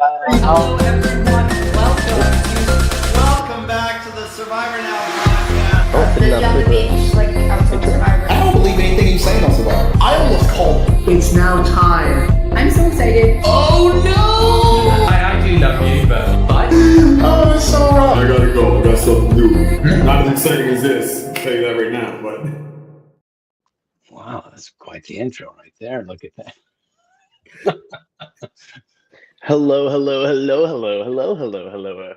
Hello, everyone. Welcome back to the Survivor Now podcast. The young beach, like I was on Survivor. I don't believe anything he's saying on Survivor. I almost called. It's now time. I'm so excited. Oh no! I do love you, but Oh, it's so wrong. I gotta go. I got something to do. Not as exciting as this. I'll tell you that right now, but. wow, that's quite the intro right there. Look at that. Hello. The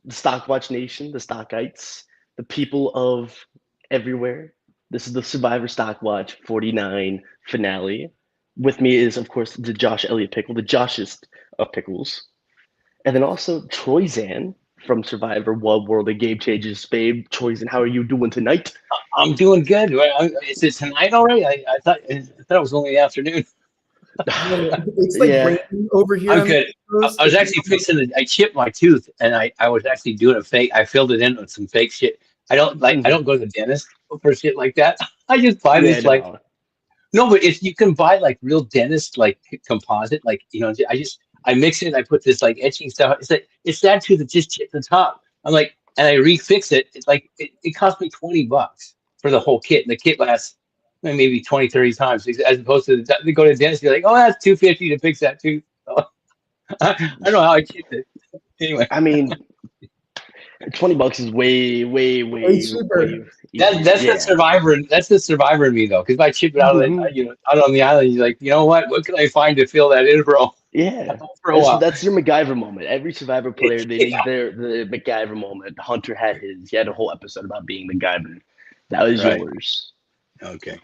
Stockwatch Nation, the Stockites, the people of everywhere. This is the Survivor Stockwatch 49 finale. With me is, of course, the Josh Elliott Pickle, the Joshest of Pickles. And then also Troyzan from Survivor World of Game Changers. Babe, Troyzan, how are you doing tonight? I'm doing good. Is it tonight already? I thought it was only the afternoon. It's like raining over here. I'm good. I was actually fixing I chipped my tooth, and I was actually doing a fake. I filled it in with some fake shit. I don't go to the dentist for shit like that. I just buy this no, but if you can buy like real dentist like composite, like I mix it. I put this like etching stuff. It's that tooth that just chipped the top. I'm like, and I refix it. It's like it cost me $20 for the whole kit, and the kit lasts maybe 20, 30 times, as opposed to they go to the dentist, you're like, oh, that's $250 to fix that tooth. I don't know how I chipped it. Anyway, I mean, $20 is way cheaper. That's the survivor. That's the survivor in me though, because if I chip it out of out on the island, you're like, you know what? What can I find to fill that in, bro? Yeah, for a while. That's your MacGyver moment. Every Survivor player, they need the MacGyver moment. Hunter had his. He had a whole episode about being MacGyver. That was yours. Okay.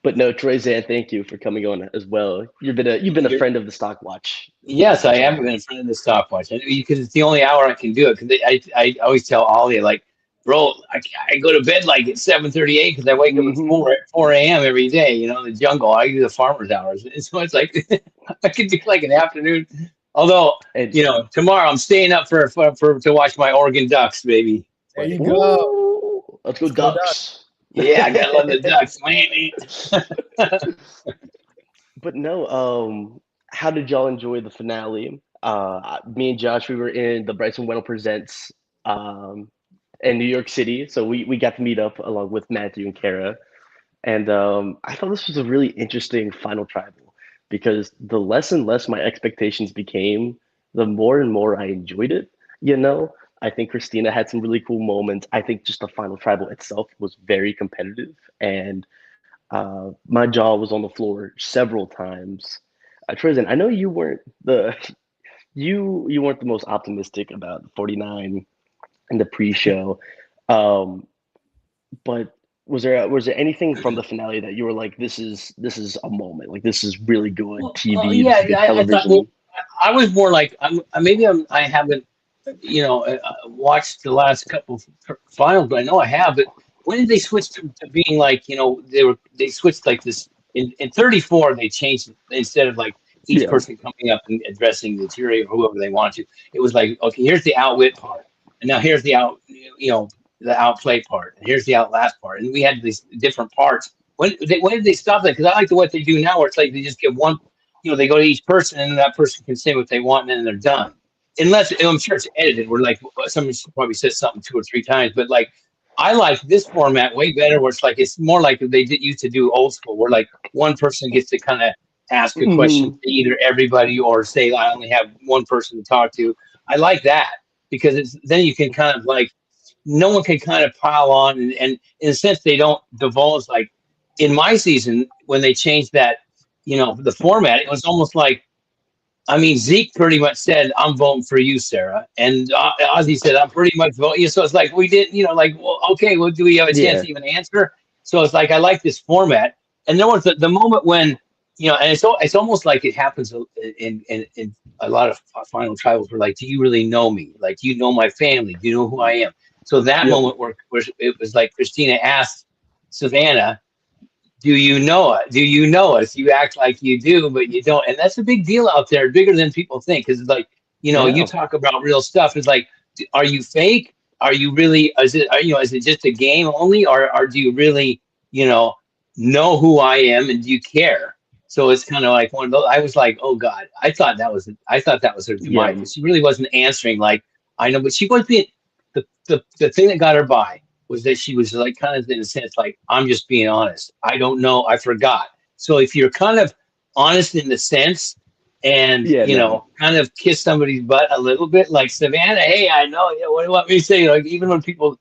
But no, Troyzan, thank you for coming on as well. You've been a friend of the Stockwatch. Yes, I have been a friend of the Stockwatch, because it's the only hour I can do it. Because I always tell Ollie, like, bro, I go to bed like at 7:38 because I wake up at 4 a.m. every day. In the jungle. I do the farmer's hours, and so it's like I could do like an afternoon. Although tomorrow I'm staying up for to watch my Oregon Ducks, baby. There you go. Let's go Ducks. Yeah, I gotta love the Ducks, Miami. But no, how did y'all enjoy the finale? Me and Josh, we were in the Bryson Wendell Presents in New York City, so we got to meet up along with Matthew and Kara, and I thought this was a really interesting final tribal because the less and less my expectations became, the more and more I enjoyed it. I think Christina had some really cool moments. I think just the final tribal itself was very competitive, and my jaw was on the floor several times. Troyzan, I know you weren't the most optimistic about 49 in the pre-show, but was there anything from the finale that you were like, this is a moment, like this is really good TV, good television? I was more like I haven't watched the last couple of finals, but I know I have. But when did they switch to being like, they switched like this in 34? They changed it, instead of like each person coming up and addressing the jury or whoever they want to. It was like, okay, here's the outwit part, and now here's the the outplay part, and here's the outlast part, and we had these different parts. When did they stop that? Because I like what they do now, where it's like they just give one, they go to each person, and that person can say what they want, and then they're done. Unless I'm sure it's edited, where like somebody probably says something 2 or 3 times, but like I like this format way better, where it's more like they used to do old school, where like one person gets to kind of ask a question to either everybody or say I only have one person to talk to. I like that because then you can kind of like no one can kind of pile on, and in a sense they don't divulge. Like in my season when they changed that, the format, it was almost like. Zeke pretty much said, "I'm voting for you, Sarah," and Ozzy said, "I'm pretty much voting." So it's like we didn't, well, okay, well, do we have a chance to even answer? So it's like I like this format, and there was the moment when, and it's almost like it happens in a lot of final tribals. Where like, do you really know me? Like, do you know my family? Do you know who I am? So that moment where it was like Christina asked Savannah, do you know it? Do you know us? You act like you do, but you don't. And that's a big deal out there, bigger than people think. Because like, you talk about real stuff. It's like, are you fake? Are you really? Is it just a game only, or do you really, know who I am and do you care? So it's kind of like one of those. I was like, oh God, I thought that was her demise. Yeah. She really wasn't answering. Like I know, but she was being the thing that got her by was that she was like kind of in a sense like I'm just being honest. I don't know. I forgot. So if you're kind of honest in the sense and Yeah, no. kind of kiss somebody's butt a little bit, like Savannah, hey, I know. Yeah, what do you want me to say? Like even when people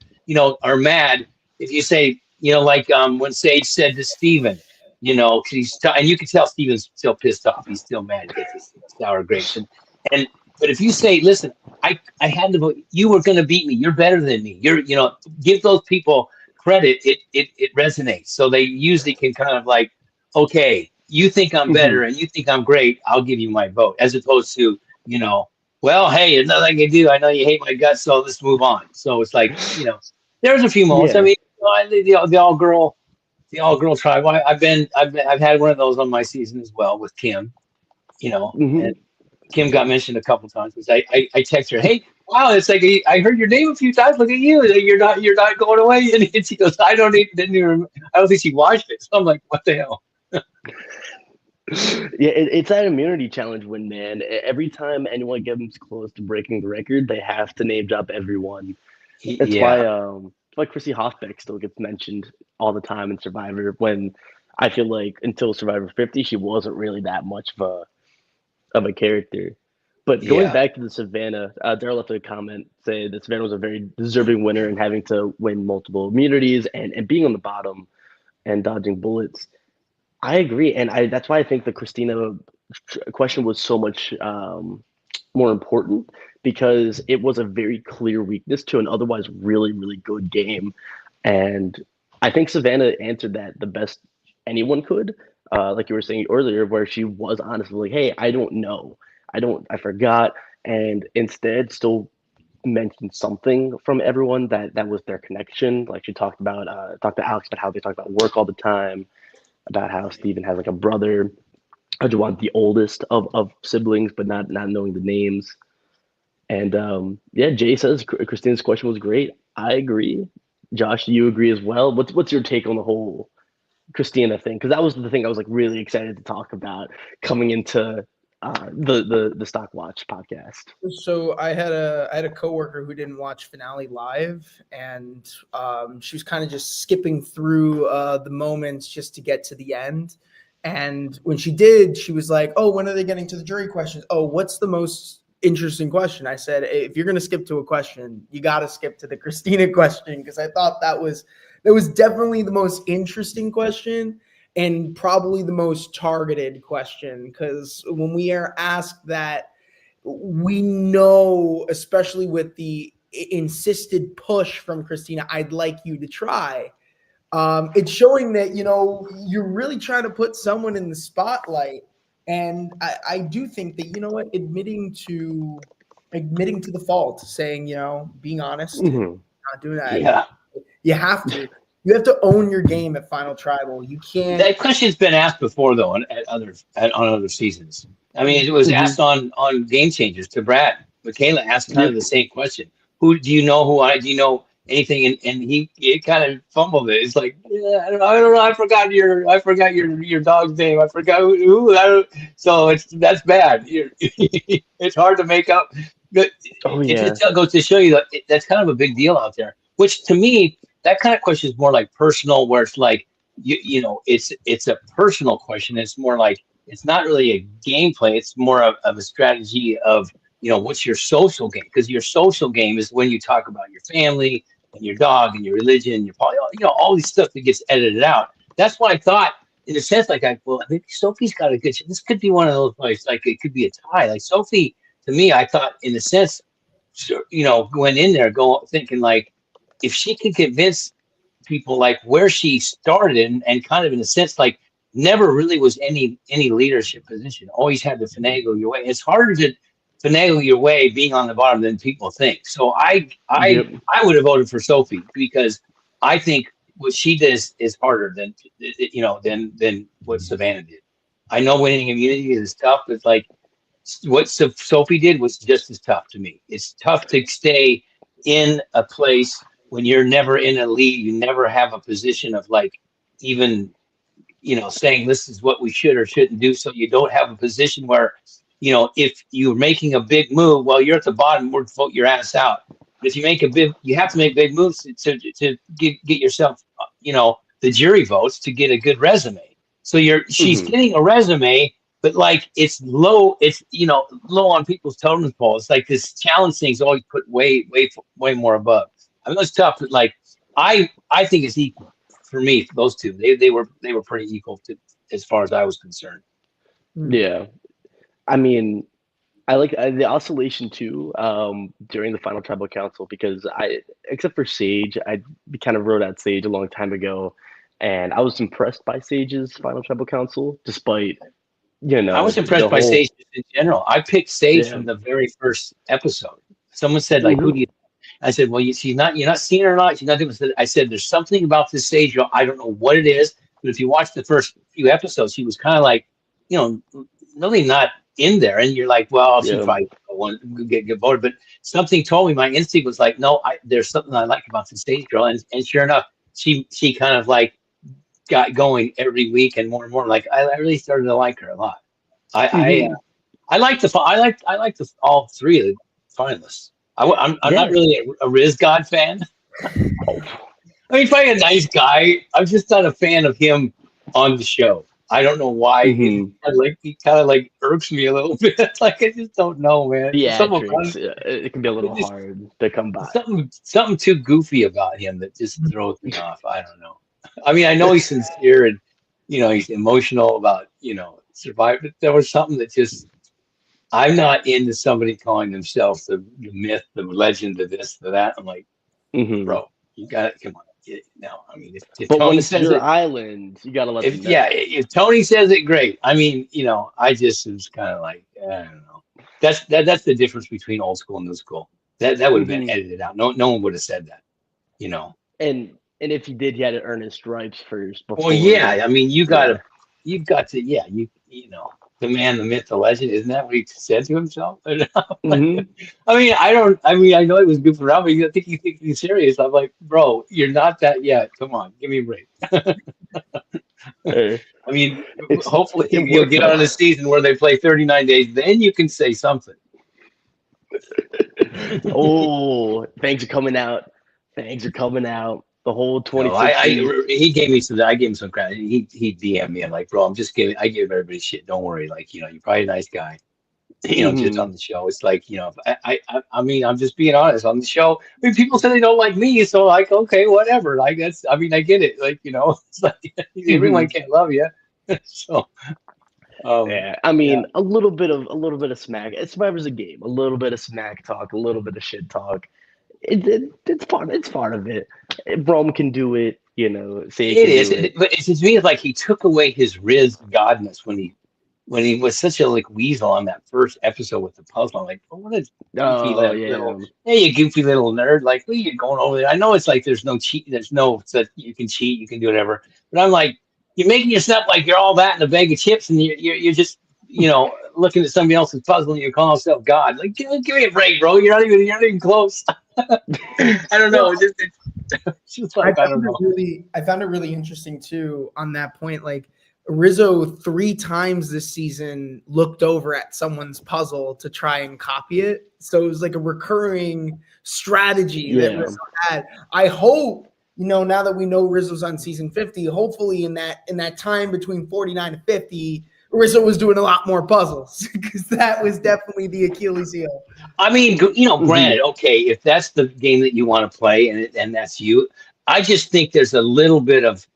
are mad, if you say like when Sage said to Steven, 'cause and you can tell Steven's still pissed off. He's still mad. He gets his sour grapes and but if you say, listen, I had to vote. You were going to beat me. You're better than me. Give those people credit. It resonates. So they usually can kind of like, okay, you think I'm better and you think I'm great. I'll give you my vote, as opposed to, well, hey, there's nothing I can do. I know you hate my guts, so let's move on. So it's like, there's a few moments. I Yeah. mean, the all girl tribe. I've had one of those on my season as well with Kim. Hmm. And Kim got mentioned a couple times because I text her, hey, wow, it's like I heard your name a few times. Look at you, you're not going away. And she goes, I don't think she watched it. So I'm like, what the hell? Yeah, it's that immunity challenge when, man, every time anyone gets close to breaking the record, they have to name drop everyone. It's Yeah, why Chrissy Hosbeck still gets mentioned all the time in Survivor, when I feel like until Survivor 50, she wasn't really that much of a character. But going yeah, back to the Savannah, Daryl left a comment saying that Savannah was a very deserving winner and having to win multiple immunities and being on the bottom and dodging bullets. I agree, and that's why I think the Christina question was so much more important, because it was a very clear weakness to an otherwise really, really good game. And I think Savannah answered that the best anyone could. Like you were saying earlier, where she was honest, like, "Hey, I don't know, I forgot," and instead still mentioned something from everyone that was their connection. Like she talked to Alex about how they talk about work all the time, about how Steven has like a brother, Jawan, the oldest of siblings, but not knowing the names. And yeah, Jay says Christina's question was great. I agree. Josh, do you agree as well? What's your take on the whole Christina thing? Because that was the thing I was like really excited to talk about coming into the Stockwatch podcast. So I had a coworker who didn't watch finale live, and she was kind of just skipping through the moments just to get to the end. And when she did, she was like, "Oh, when are they getting to the jury questions? Oh, what's the most interesting question?" I said, "If you're gonna skip to a question, you got to skip to the Christina question," because I thought that was definitely the most interesting question and probably the most targeted question. Because when we are asked that, we know, especially with the insisted push from Christina, "I'd like you to try." It's showing that you're really trying to put someone in the spotlight, and I do think that admitting to the fault, saying being honest, Mhm. not doing that. yeah. You have to own your game at Final Tribal. You can't. That question's been asked before though on other seasons. I mean, it was Mhm. asked on Game Changers to Brad. Michaela asked kind of Yep. the same question. Who do you know? Do you know anything? And he kind of fumbled it. It's like, yeah, I don't know. I forgot your dog's name. I forgot who I don't, so that's bad. It's hard to make up. But Oh it yeah. just goes to show you that that's kind of a big deal out there. Which to me, that kind of question is more like personal, where it's like it's a personal question. It's more like it's not really a gameplay. It's more of a strategy of what's your social game, because your social game is when you talk about your family and your dog and your religion, your all these stuff that gets edited out. That's why I thought, in a sense, like well, maybe Sophie's got a good. This could be one of those places. Like it could be a tie. Like Sophie, to me, I thought in a sense, went in there, thinking like, if she could convince people like where she started and kind of in a sense like never really was any leadership position, always had to finagle your way. It's harder to finagle your way being on the bottom than people think. So Yep. I would have voted for Sophie, because I think what she does is harder than than what Savannah did. I know winning immunity is tough, but like what Sophie did was just as tough to me. It's tough to stay in a place when you're never in a lead. You never have a position of like even saying this is what we should or shouldn't do, so you don't have a position where, if you're making a big move, well, you're at the bottom, we're to vote your ass out. But if you make you have to make big moves to get yourself, the jury votes to get a good resume. So she's getting a resume, but like it's low on people's totem pole. It's like this challenge thing's always put way more above. I mean, it's tough, but like I think it's equal for me. For those two, they were pretty equal to as far as I was concerned. Yeah, I mean, I like the oscillation too during the final tribal council because except for Sage, I kind of wrote out Sage a long time ago, and I was impressed by Sage's final tribal council, despite I was impressed by Sage in general. I picked Sage from the very first episode. Someone said like, "Who do you?" I said, "Well, you're not seeing her or not. She's not doing." I said, "There's something about this Sage. I don't know what it is, but if you watch the first few episodes, she was kind of like, really not in there." And you're like, "Well, she probably won't get voted." But something told me, my instinct was like, "No, there's something I like about the Sage girl." And sure enough, she kind of like got going every week and more. Like I really started to like her a lot. I like all three of the finalists. I'm not really a Riz God fan. I mean, he's probably a nice guy. I'm just not a fan of him on the show. I don't know why. He kind of like irks me a little bit. Like I just don't know, man. Yeah, it can be a little hard to come by. Something too goofy about him that just throws me off. I don't know. I mean, I know he's sincere and he's emotional about survive, but there was something that just I'm not into somebody calling themselves the myth, the legend, the this, the that. I'm like, bro, you got it. Come on, get it now. I mean, if but Tony when it's says your it, island, you gotta let them know. Yeah, if Tony says it, great. I mean, I just was kind of like, I don't know. That's the difference between old school and new school. That would have been edited out. No one would have said that. And if he did, he had to earn his stripes first. Well, yeah. I mean, you've got to, the man, the myth, the legend. Isn't that what he said to himself? I mean, I know it was goofing around, but I think he's serious. I'm like, bro, you're not that yet. Come on, give me a break. I mean, hopefully you'll get on a season where they play 39 days. Then you can say something. Oh, things are coming out. The whole 2016. He gave me some. I gave him some credit. He DM'd me. I'm like, bro, I give everybody shit. Don't worry. Like, you're probably a nice guy. Just on the show. It's like, I mean, I'm just being honest on the show. I mean, people say they don't like me, so like, okay, whatever. Like I get it. Like, it's like everyone can't love you. So. Yeah, I mean, a little bit of smack. Survivor's a game. A little bit of smack talk, a little bit of shit talk. It's part of it. Brom can do it, say it is. But to me, it's like he took away his Riz godness when he was such a like weasel on that first episode with the puzzle. I'm like, what a you goofy little nerd. Like, what are you going over there? I know it's like there's no cheat, that you can cheat, you can do whatever. But I'm like, you're making yourself like you're all that in a bag of chips, and you're just looking at somebody else's puzzle and you're calling yourself God. Like, give me a break, bro. You're not even close. I don't know. It's just like, I don't know. I found it really interesting too on that point. Like Rizzo 3 times this season looked over at someone's puzzle to try and copy it. So it was like a recurring strategy that Rizzo had. I hope, now that we know Rizzo's on season 50, hopefully in that time between 49 and 50, Rizzo was doing a lot more puzzles because that was definitely the Achilles heel. I mean, granted, okay, if that's the game that you want to play and that's you, I just think there's a little bit of,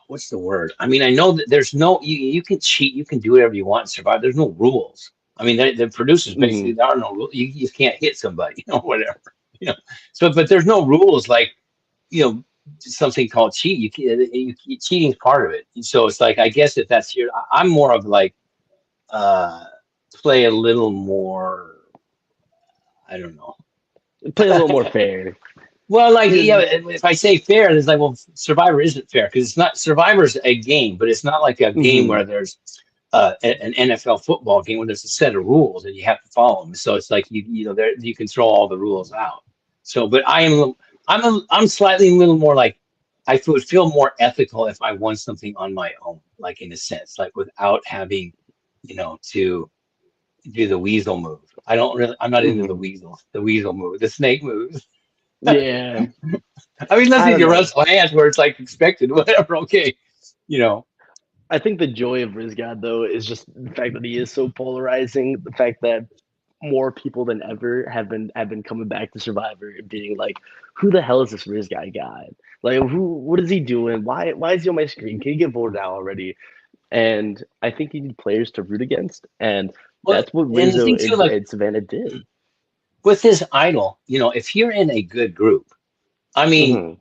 what's the word? I mean, I know that there's no, you can cheat, you can do whatever you want and survive. There's no rules. I mean, the producers basically, there are no rules. You can't hit somebody, whatever, So, but there's no rules like, something called cheat. Cheating is part of it. So it's like, I guess if that's I'm more of like, play a little more, I don't know. Play a little more fair. Well, like, if I say fair, it's like, well, Survivor isn't fair because it's not, Survivor's a game, but it's not like a game where there's an NFL football game where there's a set of rules and you have to follow them. So it's like, you can throw all the rules out. So, but I'm slightly a little more like I would feel more ethical if I won something on my own, like in a sense, like without having, to do the weasel move. I'm not into the weasel move, the snake moves. Yeah, I mean, let's I say don't you know. wrestle hands where it's like expected, whatever. Okay, you know. I think the joy of Rizgad though is just the fact that he is so polarizing. The fact that more people than ever have been coming back to Survivor and being like, "Who the hell is this Rizgad guy? Like, what is he doing? Why is he on my screen? Can he get voted out already?" And I think you need players to root against, and Well, that's what and the Rizzo thing too, like and Savannah did. with his idol, if you're in a good group, I mean,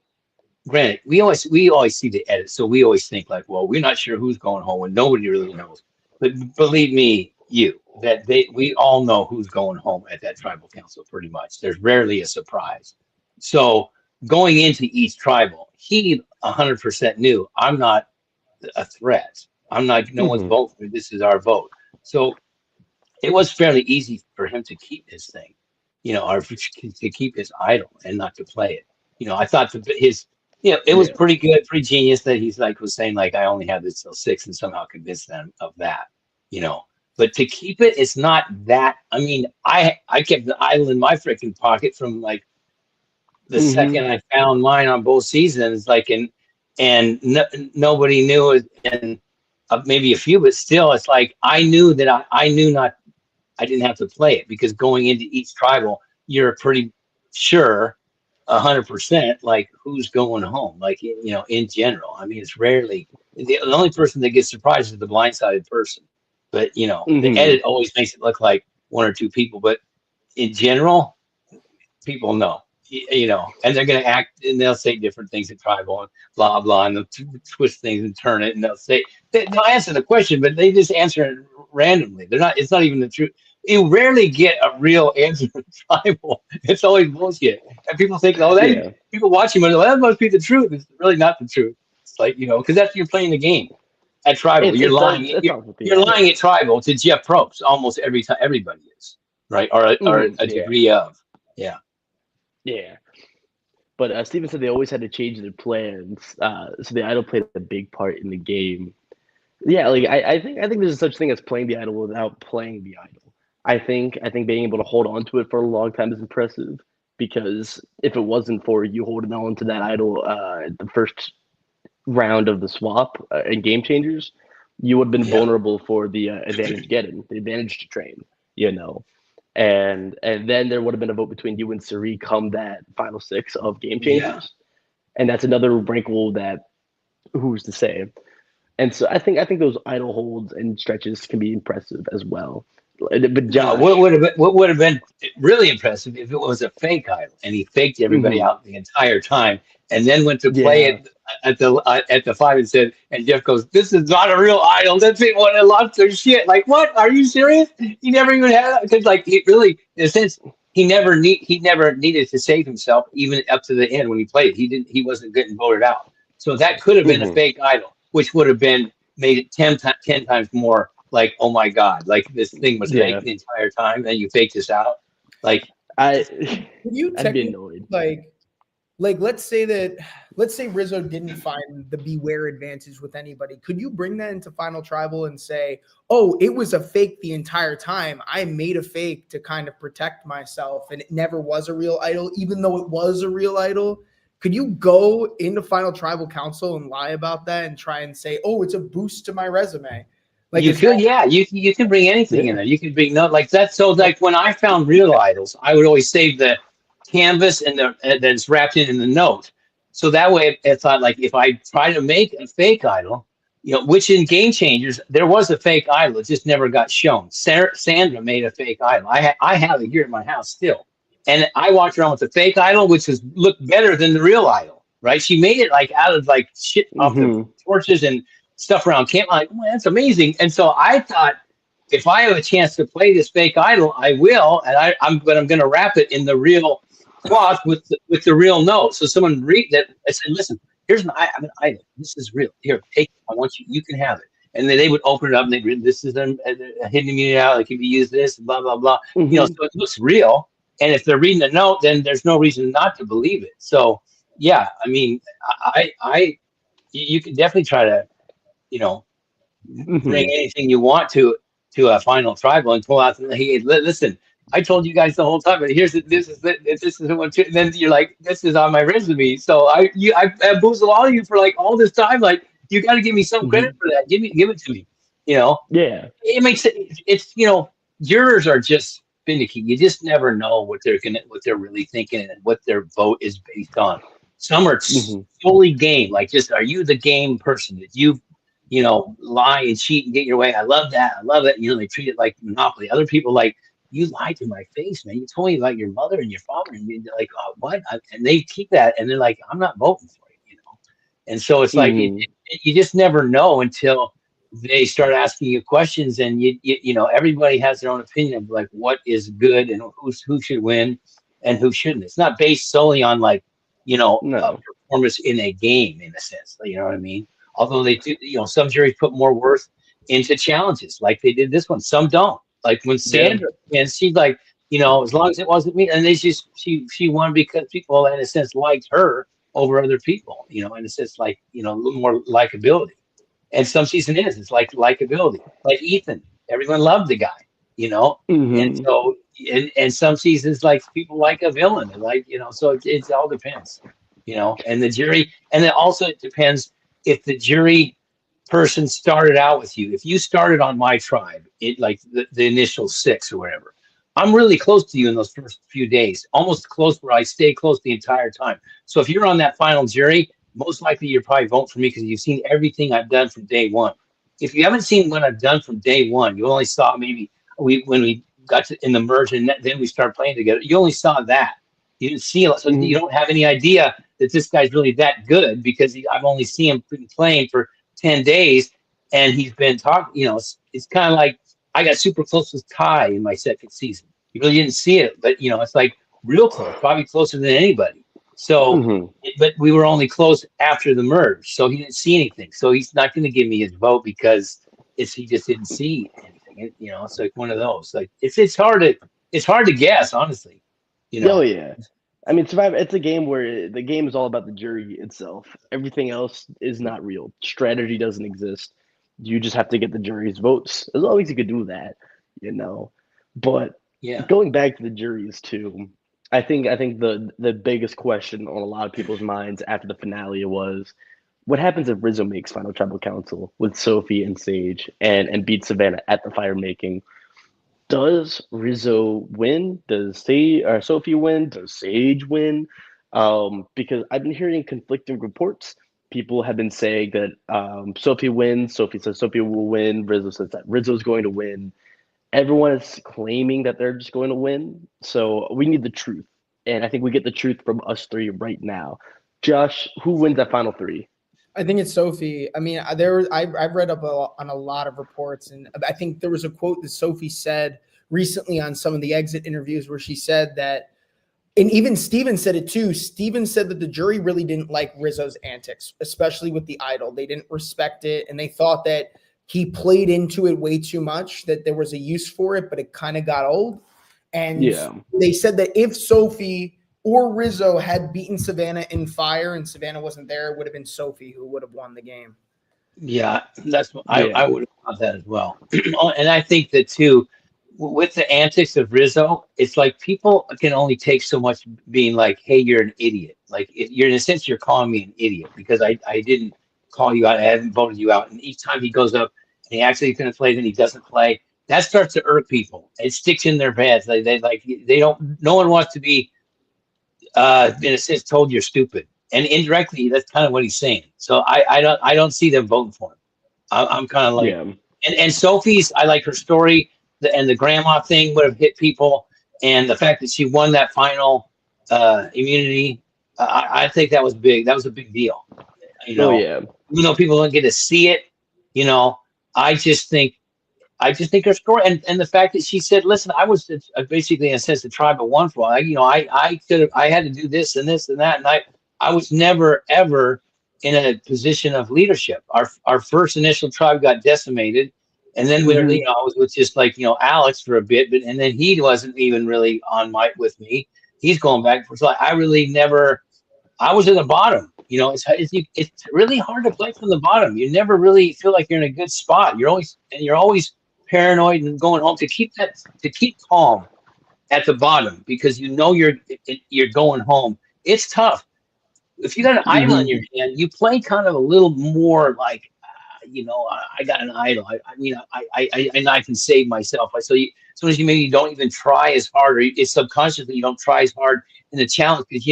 Hmm. granted, we always see the edit, so we always think like, well, we're not sure who's going home, and nobody really knows. But believe me, we all know who's going home at that tribal council. Pretty much, there's rarely a surprise. So going into each tribal, he 100% knew I'm not a threat. I'm not no one's Hmm. vote for me. This is our vote. So it was fairly easy for him to keep his thing, or to keep his idol and not to play it. I thought it was Yeah. pretty good, pretty genius that he's like was saying like I only have this till 6 and somehow convinced them of that, you know. But to keep it, it's not that. I mean, I kept the idol in my freaking pocket from like the Hmm. second I found mine on both seasons, like and nobody knew it, and maybe a few, but still, it's like I knew that I knew not. I didn't have to play it because going into each tribal, you're pretty sure 100% like who's going home, like in general. I mean, it's rarely the only person that gets surprised is the blindsided person, but the Hmm. edit always makes it look like one or two people, but in general, people know. And they're going to act and they'll say different things in tribal and blah blah, and they'll twist things and turn it, and they'll answer the question, but they just answer it randomly. They're not. It's not even the truth. You rarely get a real answer in tribal. It's always bullshit, and people think, oh, Yeah. people watching, well, that must be the truth. It's really not the truth. It's like because that's you're playing the game at tribal. You're lying. It's not the You're edit. lying at tribal to Jeff Probst almost every time. Everybody is right, or a Yeah. degree of yeah. Yeah. But Steven said they always had to change their plans, so the idol played a big part in the game. Yeah, like I think there's such thing as playing the idol without playing the idol. I think being able to hold on to it for a long time is impressive because if it wasn't for you holding on to that idol the first round of the swap and game changers, you would have been Yeah. vulnerable for the advantage getting, the advantage to train, you know. And then there would have been a vote between you and Suri come that final 6 of game Yeah. changers. And that's another wrinkle that who's to say. And so I think those idle holds and stretches can be impressive as well. But Now, Josh, what would have been really impressive if it was a fake idol and he faked everybody mhm, out the entire time and then went to play yeah, it at the 5 and said, and Jeff goes, "This is not a real idol. That's it. What I lost their shit. Like, what? Are you serious? He never even had because like he really, in a sense, he never needed to save himself even up to the end when he played. He wasn't getting voted out. So that could have been a mhm, fake idol, which would have been made it 10 times more like, oh my God, like this thing was yeah. fake the entire time and you faked this out. Like, I Could you I'd be technically annoyed. like let's say Rizzo didn't find the beware advantage with anybody. Could you bring that into Final Tribal and say, oh, it was a fake the entire time. I made a fake to kind of protect myself and it never was a real idol, even though it was a real idol. Could you go into Final Tribal Council and lie about that and try and say, oh, it's a boost to my resume? Like, you is that could, yeah, you can bring anything in Yeah. there. You can bring no like that. So like when I found real idols, I would always save the canvas and that's wrapped in the note. So that way, I thought like if I try to make a fake idol, which in Game Changers there was a fake idol, it just never got shown. Sandra made a fake idol. I have it here at my house still, and I walked around with the fake idol, which looked better than the real idol. Right? She made it like out of like shit off the Hmm. torches and stuff around camp. I'm like, oh, that's amazing. And so I thought, if I have a chance to play this fake idol, I will. And I'm going to wrap it in the real cloth with the real note. So someone read that. I said, listen, here's I'm an idol. This is real. Here, take it. I want you. You can have it. And then they would open it up and they'd read, this is a hidden immunity out. It can be used this, blah, blah, blah. Hmm. So it looks real. And if they're reading the note, then there's no reason not to believe it. So yeah, I mean, you can definitely try to, you know, bring Hmm. anything you want to a final tribal and pull out. Hey, listen, I told you guys the whole time, but this is what. And then you're like, this is on my resume. So I bamboozle all of you for like all this time. Like, you got to give me some credit Hmm. for that. Give it to me. You know, Yeah. it makes it. It's jurors are just finicky. You just never know what they're really thinking and what their vote is based on. Some are Hmm. solely game. Like, just are you the game person? Did you lie and cheat and get your way? I love that. I love it. They treat it like monopoly. Other people like, you lied to my face, man. You told me about your mother and your father, and you're like, oh, what? And they keep that, and they're like, I'm not voting for you. And so it's like Hmm. you just never know until they start asking you questions, and everybody has their own opinion of like what is good and who should win and who shouldn't. It's not based solely on like a No. performance in a game in a sense. You know what I mean? Although they do, some juries put more worth into challenges, like they did this one. Some don't. Like when Yeah. Sandra, and she's like, as long as it wasn't me, and they just she won because people in a sense liked her over other people. And it's just like a little more likability. And some season it's like likability, like Ethan. Everyone loved the guy, and Hmm. so and some seasons like people like a villain, and like so it all depends, and the jury, and then also it depends if the jury person started out with you. If you started on my tribe, it like the initial 6 or whatever, I'm really close to you in those first few days, almost close where I stay close the entire time. So if you're on that final jury, most likely you're probably voting for me because you've seen everything I've done from day one. If you haven't seen what I've done from day one, you only saw maybe when we got to in the merge and then we started playing together. You only saw that. You didn't see it, so Hmm. you don't have any idea that this guy's really that good because I've only seen him playing for 10 days and he's been talking. It's kind of like I got super close with Ty in my second season. You really didn't see it, but it's like real close, probably closer than anybody. So Hmm. but we were only close after the merge, so he didn't see anything. So he's not going to give me his vote because he just didn't see anything. It's like one of those. Like it's hard to guess, honestly. You Oh know. yeah. I mean, Survivor. It's a game where the game is all about the jury itself. Everything else is not real. Strategy doesn't exist. You just have to get the jury's votes. As long as you could do that, you know. But Yeah. going back to the juries too, I think the biggest question on a lot of people's minds after the finale was, what happens if Rizzo makes final tribal council with Sophie and Sage and beats Savannah at the fire making? Does Rizzo win? Does Sophie win? Does Sage win? Because I've been hearing conflicting reports. People have been saying that Sophie wins. Sophie says Sophie will win. Rizzo says that Rizzo's going to win. Everyone is claiming that they're just going to win. So we need the truth. And I think we get the truth from us three right now. Josh, who wins that final three? I think it's Sophie. I mean, I've read up on a lot of reports, and I think there was a quote that Sophie said recently on some of the exit interviews where she said that, and even Steven said it too. Steven said that the jury really didn't like Rizzo's antics, especially with the idol. They didn't respect it, and they thought that he played into it way too much, that there was a use for it, but it kind of got old. And Yeah. they said that if Sophie or Rizzo had beaten Savannah in fire and Savannah wasn't there, it would have been Sophie who would have won the game. Yeah, that's what I Yeah. would have thought that as well. And I think that too, with the antics of Rizzo, it's like people can only take so much being like, "Hey, you're an idiot." Like you're in a sense, you're calling me an idiot because I didn't call you out, I haven't voted you out, and each time he goes up and he actually going to play, then he doesn't play. That starts to irk people. It sticks in their heads. They don't. No one wants to be in a sense told you're stupid, and indirectly that's kind of what he's saying. So I don't see them voting for him. I'm kind of like, Yeah. and Sophie's, I like her story, and the grandma thing would have hit people, and the fact that she won that final immunity, I think that was big. That was a big deal. You Oh know, yeah. even though people don't get to see it, you know, I just think her story, and the fact that she said, "Listen, I was basically in a sense the tribe of one for. I could have, I had to do this and this and that, and I was never ever in a position of leadership. Our first initial tribe got decimated, and then Hmm. I was with just like Alex for a bit, but and then he wasn't even really on with me. He's going back for so I really never." I was in the bottom. You know, it's really hard to play from the bottom. You never really feel like you're in a good spot. You're always paranoid and going home to keep calm at the bottom because you know you're going home. It's tough. If you got an idol in your hand, you play kind of a little more like, I got an idol. I can save myself. So as soon as you maybe don't even try as hard, or it's subconsciously you don't try as hard in the challenge because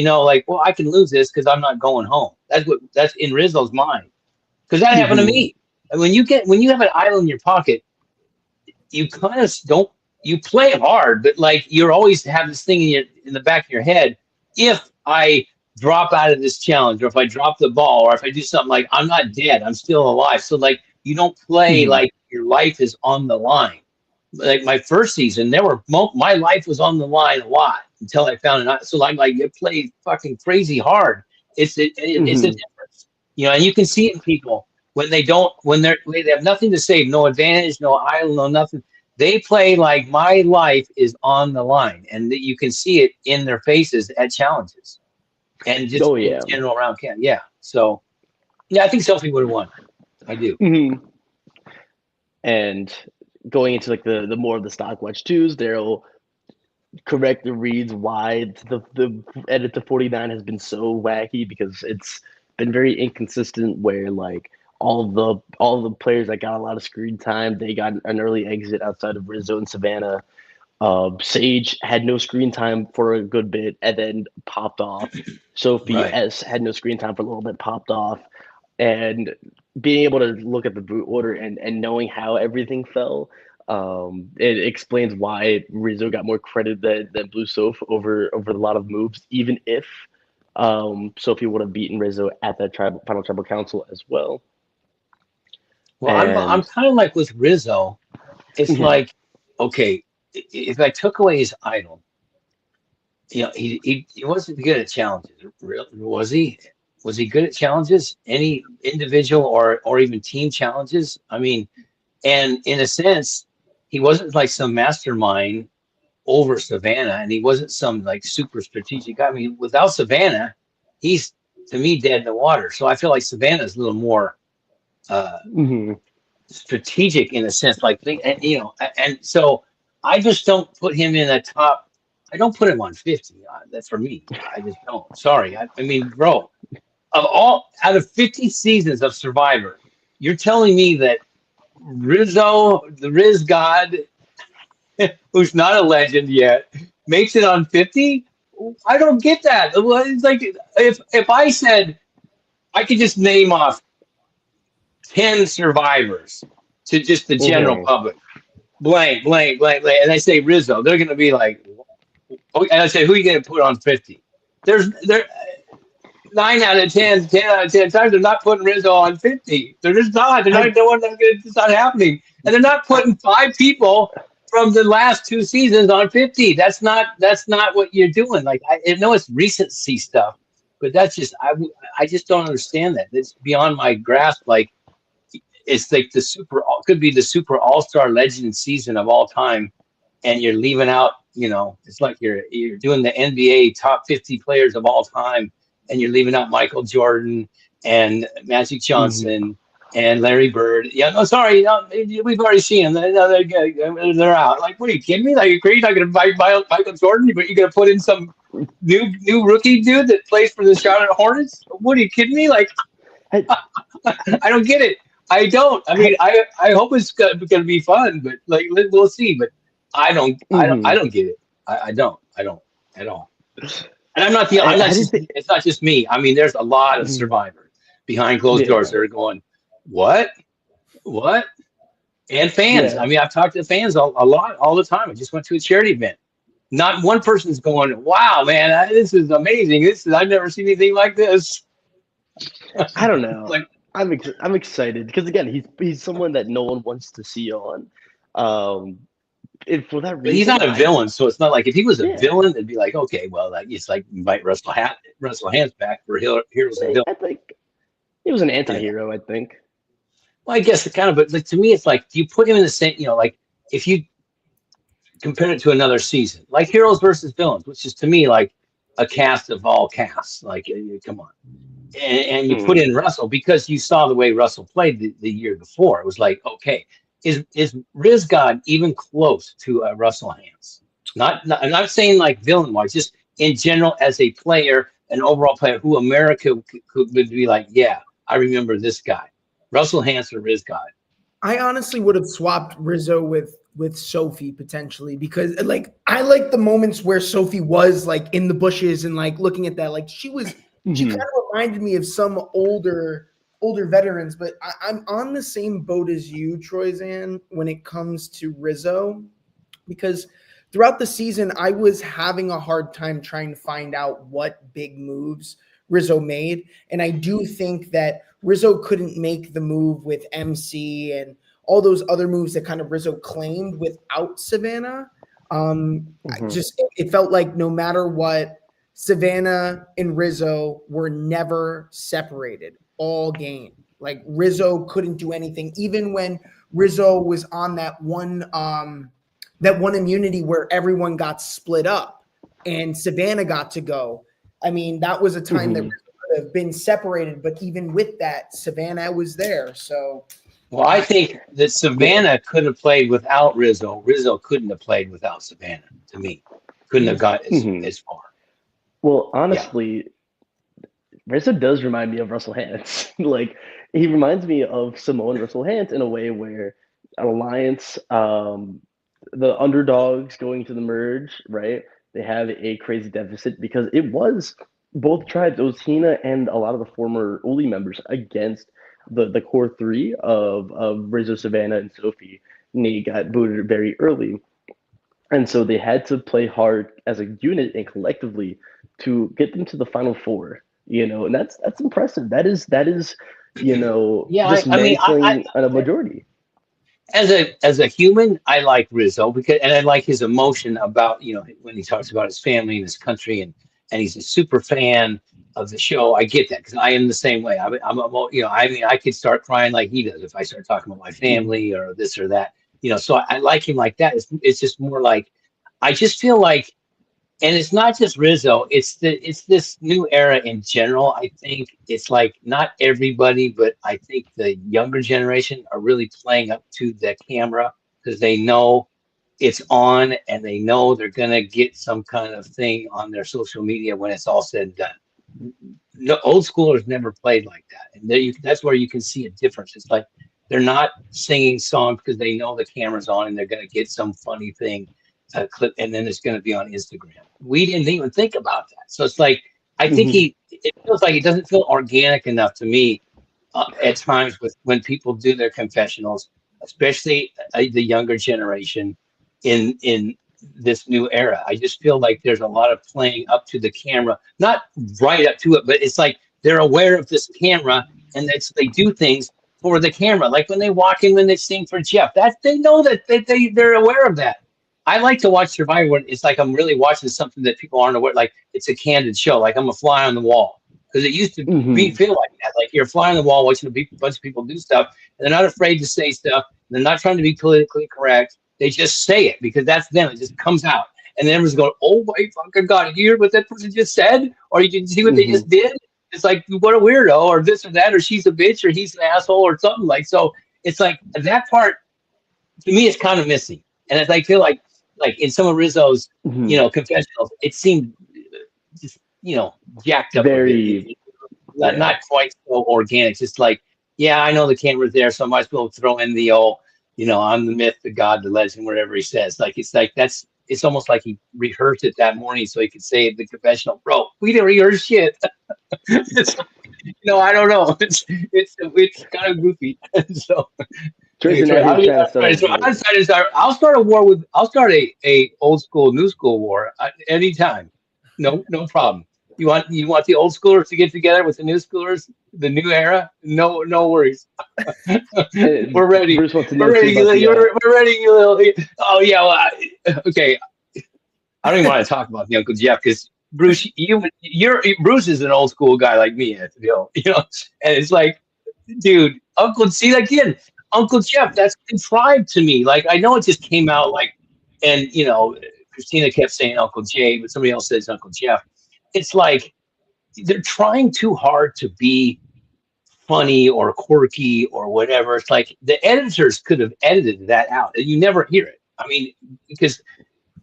well, I can lose this because I'm not going home. That's in Rizzo's mind because that happened to me. And when you have an idol in your pocket, you kind of don't. You play hard, but like you're always have this thing in the back of your head. If I drop out of this challenge, or if I drop the ball, or if I do something, like I'm not dead, I'm still alive. So like you don't play like your life is on the line. Like my first season, my life was on the line a lot until I found it. So I'm like, you play fucking crazy hard. It's a difference, and you can see it in people when they have nothing to save, no advantage, no idol, no nothing. They play like my life is on the line, and you can see it in their faces at challenges. And just in general around camp. Yeah. So, I think Sophie would have won. I do. And going into like the more of the Stockwatch 2s, they'll correct the reads why the edit to 49 has been so wacky because it's been very inconsistent where like all the players that got a lot of screen time, they got an early exit outside of Rizzo and Savannah. Sage had no screen time for a good bit and then popped off. Sophie S had no screen time for a little bit, popped off. And being able to look at the boot order and knowing how everything fell, it explains why Rizzo got more credit than Blue Soph over a lot of moves, even if Sophie would have beaten Rizzo at that final tribal council as well. Well, I'm kind of like with Rizzo. It's like, okay, if I took away his idol, he wasn't good at challenges. Was he? Was he good at challenges? Any individual or even team challenges? I mean, and in a sense, he wasn't like some mastermind over Savannah, and he wasn't some like super strategic guy. I mean, without Savannah, he's to me dead in the water. So I feel like Savannah's a little more strategic in a sense, like and so I just don't put him in the top. I don't put him on 50. That's for me. I just don't. Sorry. I mean, bro, out of 50 seasons of Survivor, you're telling me that Rizzo, the Riz God, who's not a legend yet, makes it on 50? I don't get that. It's like if I said I could just name off 10 survivors to just the general public, blank, and I say Rizzo, they're going to be like, oh, and I say, who are you going to put on 50? There 9 out of 10 out of 10 times they're not putting Rizzo on 50. They're just not. They're not. It's not happening, and they're not putting 5 people from the last 2 seasons on 50. That's not what you're doing. Like I know it's recency stuff, but that's just I just don't understand that. It's beyond my grasp. Like it's like could be the super all-star legend season of all time, and you're leaving out. It's like you're doing the NBA top 50 players of all time, and you're leaving out Michael Jordan and Magic Johnson and Larry Bird. Yeah, no, sorry, we've already seen them. They're out. Like, what are you kidding me? Like, you're not going to invite Michael Jordan, but you're going to put in some new rookie dude that plays for the Charlotte Hornets? What are you kidding me? Like, I don't get it. I don't. I mean, I hope it's going to be fun, but like, we'll see. But I don't get it. I don't at all. And I'm not it's not just me. I mean, there's a lot of survivors behind closed doors that are going, what? And fans. I mean, I've talked to fans a lot, all the time. I just went to a charity event. Not one person's going, wow, man, this is amazing. I've never seen anything like this. I don't know. Like, I'm excited because again, he's someone that no one wants to see on. And for that reason, but he's not a villain, so it's not like if he was a villain, it'd be like, okay, well, it's like invite Russell Hantz back for Heroes and Villains. I think he was an anti-hero. I think. Well, I guess it kind of, but like, to me, it's like, do you put him in the same? Like if you compare it to another season, like Heroes versus Villains, which is to me like a cast of all casts. Like, come on. And you put in Russell because you saw the way Russell played the year before. It was like, okay, is Riz God even close to Russell Hance? I'm not saying like villain wise, just in general as a player, an overall player who America would be like, yeah, I remember this guy, Russell Hance or Riz God. I honestly would have swapped Rizzo with Sophie potentially, because like I like the moments where Sophie was like in the bushes and like looking at that, like she kind of reminded me of some older veterans, but I'm on the same boat as you, Troyzan, when it comes to Rizzo, because throughout the season I was having a hard time trying to find out what big moves Rizzo made, and I do think that Rizzo couldn't make the move with MC and all those other moves that kind of Rizzo claimed without Savannah. It felt like no matter what, Savannah and Rizzo were never separated all game. Like Rizzo couldn't do anything, even when Rizzo was on that one immunity where everyone got split up and Savannah got to go. I mean, that was a time that Rizzo could have been separated, but even with that, Savannah was there. So, well, I think that Savannah could have played without Rizzo. Rizzo couldn't have played without Savannah. To me, couldn't have got as far. Well, honestly, Rizzo does remind me of Russell Hance. Like, he reminds me of Samoan Russell Hance in a way where an alliance, the underdogs going to the merge, right? They have a crazy deficit because it was both tribes, it was Hina and a lot of the former Uli members against the core three of Rizzo, Savannah, and Sophie. Nate got booted very early. And so they had to play hard as a unit and collectively to get them to the final four, and that's impressive. That is, mantling a majority. As a human, I like Rizzo and I like his emotion about, when he talks about his family and his country and he's a super fan of the show. I get that because I am the same way. I could start crying like he does if I start talking about my family or this or that, so I like him like that. It's just more like, I just feel like, and it's not just Rizzo, it's this new era in general. I think it's like not everybody, but I think the younger generation are really playing up to the camera because they know it's on and they know they're going to get some kind of thing on their social media when it's all said and done. No, old schoolers never played like that. And that's where you can see a difference. It's like they're not singing songs because they know the camera's on and they're going to get some funny thing clip, and then it's going to be on Instagram. We didn't even think about that. So it's like, I think it feels like it doesn't feel organic enough to me at times when people do their confessionals, especially the younger generation in this new era. I just feel like there's a lot of playing up to the camera, not right up to it, but it's like they're aware of this camera and they do things for the camera. Like when they walk in, when they sing for Jeff, they know that they're aware of that. I like to watch Survivor when it's like I'm really watching something that people aren't aware. Like it's a candid show. Like I'm a fly on the wall, because it used to feel like that. Like you're a fly on the wall watching a bunch of people do stuff, and they're not afraid to say stuff. They're not trying to be politically correct. They just say it because that's them. It just comes out, and then everyone's going, "Oh my fucking god! Did you hear what that person just said? Or you see what they just did?" It's like, what a weirdo, or this or that, or she's a bitch, or he's an asshole, or something like. So it's like that part to me is kind of missing, and I feel like in some of Rizzo's, confessionals, it seemed just, jacked up very, not quite so organic. Just like, yeah, I know the camera's there, so I might as well throw in the old, I'm the myth, the god, the legend, whatever he says. Like, it's almost like he rehearsed it that morning so he could say at the confessional, bro, we didn't rehearse shit. I don't know. It's kind of goofy. So. I'll start a war with. I'll start a old school, new school war anytime. No problem. You want the old schoolers to get together with the new schoolers, the new era? No worries. We're ready. We're ready. We're ready. You little. Oh yeah. Well, okay. I don't even want to talk about the Uncle Jeff because Bruce, Bruce is an old school guy like me, and it's like, dude, see that again. Uncle Jeff, that's contrived to me. Like, I know it just came out and Christina kept saying Uncle Jay, but somebody else says Uncle Jeff. it's like they're trying too hard to be funny or quirky or whatever. It's like the editors could have edited that out and you never hear it. I mean, because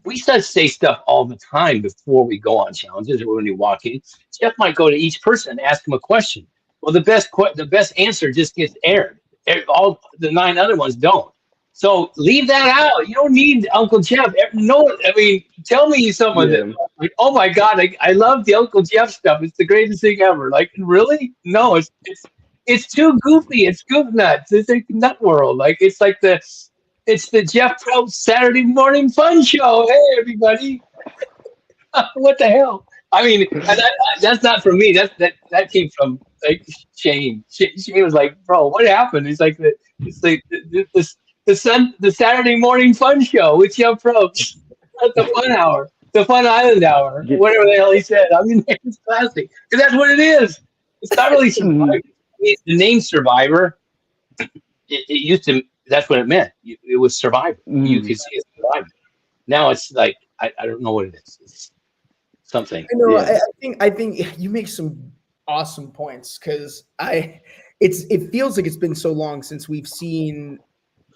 we start to say stuff all the time before we go on challenges or when you walk in. Jeff might go to each person and ask them a question. Well, the best answer just gets aired. All the 9 other ones don't. So leave that out. You don't need Uncle Jeff. No, I mean, tell me someone that like, oh my God, I love the Uncle Jeff stuff. It's the greatest thing ever. Like, really? No, it's too goofy. It's goof nuts. It's like nut world. Like it's the Jeff Probst Saturday morning fun show. Hey everybody. What the hell? I mean, that's not from me. That came from like Shane. Shane was like, bro, what happened? It's like the Saturday morning fun show with Jeff Probst. That's the fun hour. The Fun Island Hour. Whatever the hell he said. I mean, it's classic. Because that's what it is. It's not really Survivor. The name Survivor, it used to, that's what it meant. It was Survivor. You could see it Survivor. Now it's like, I don't know what it is. It's something. I know. Yeah. I think you make some awesome points because it feels like it's been so long since we've seen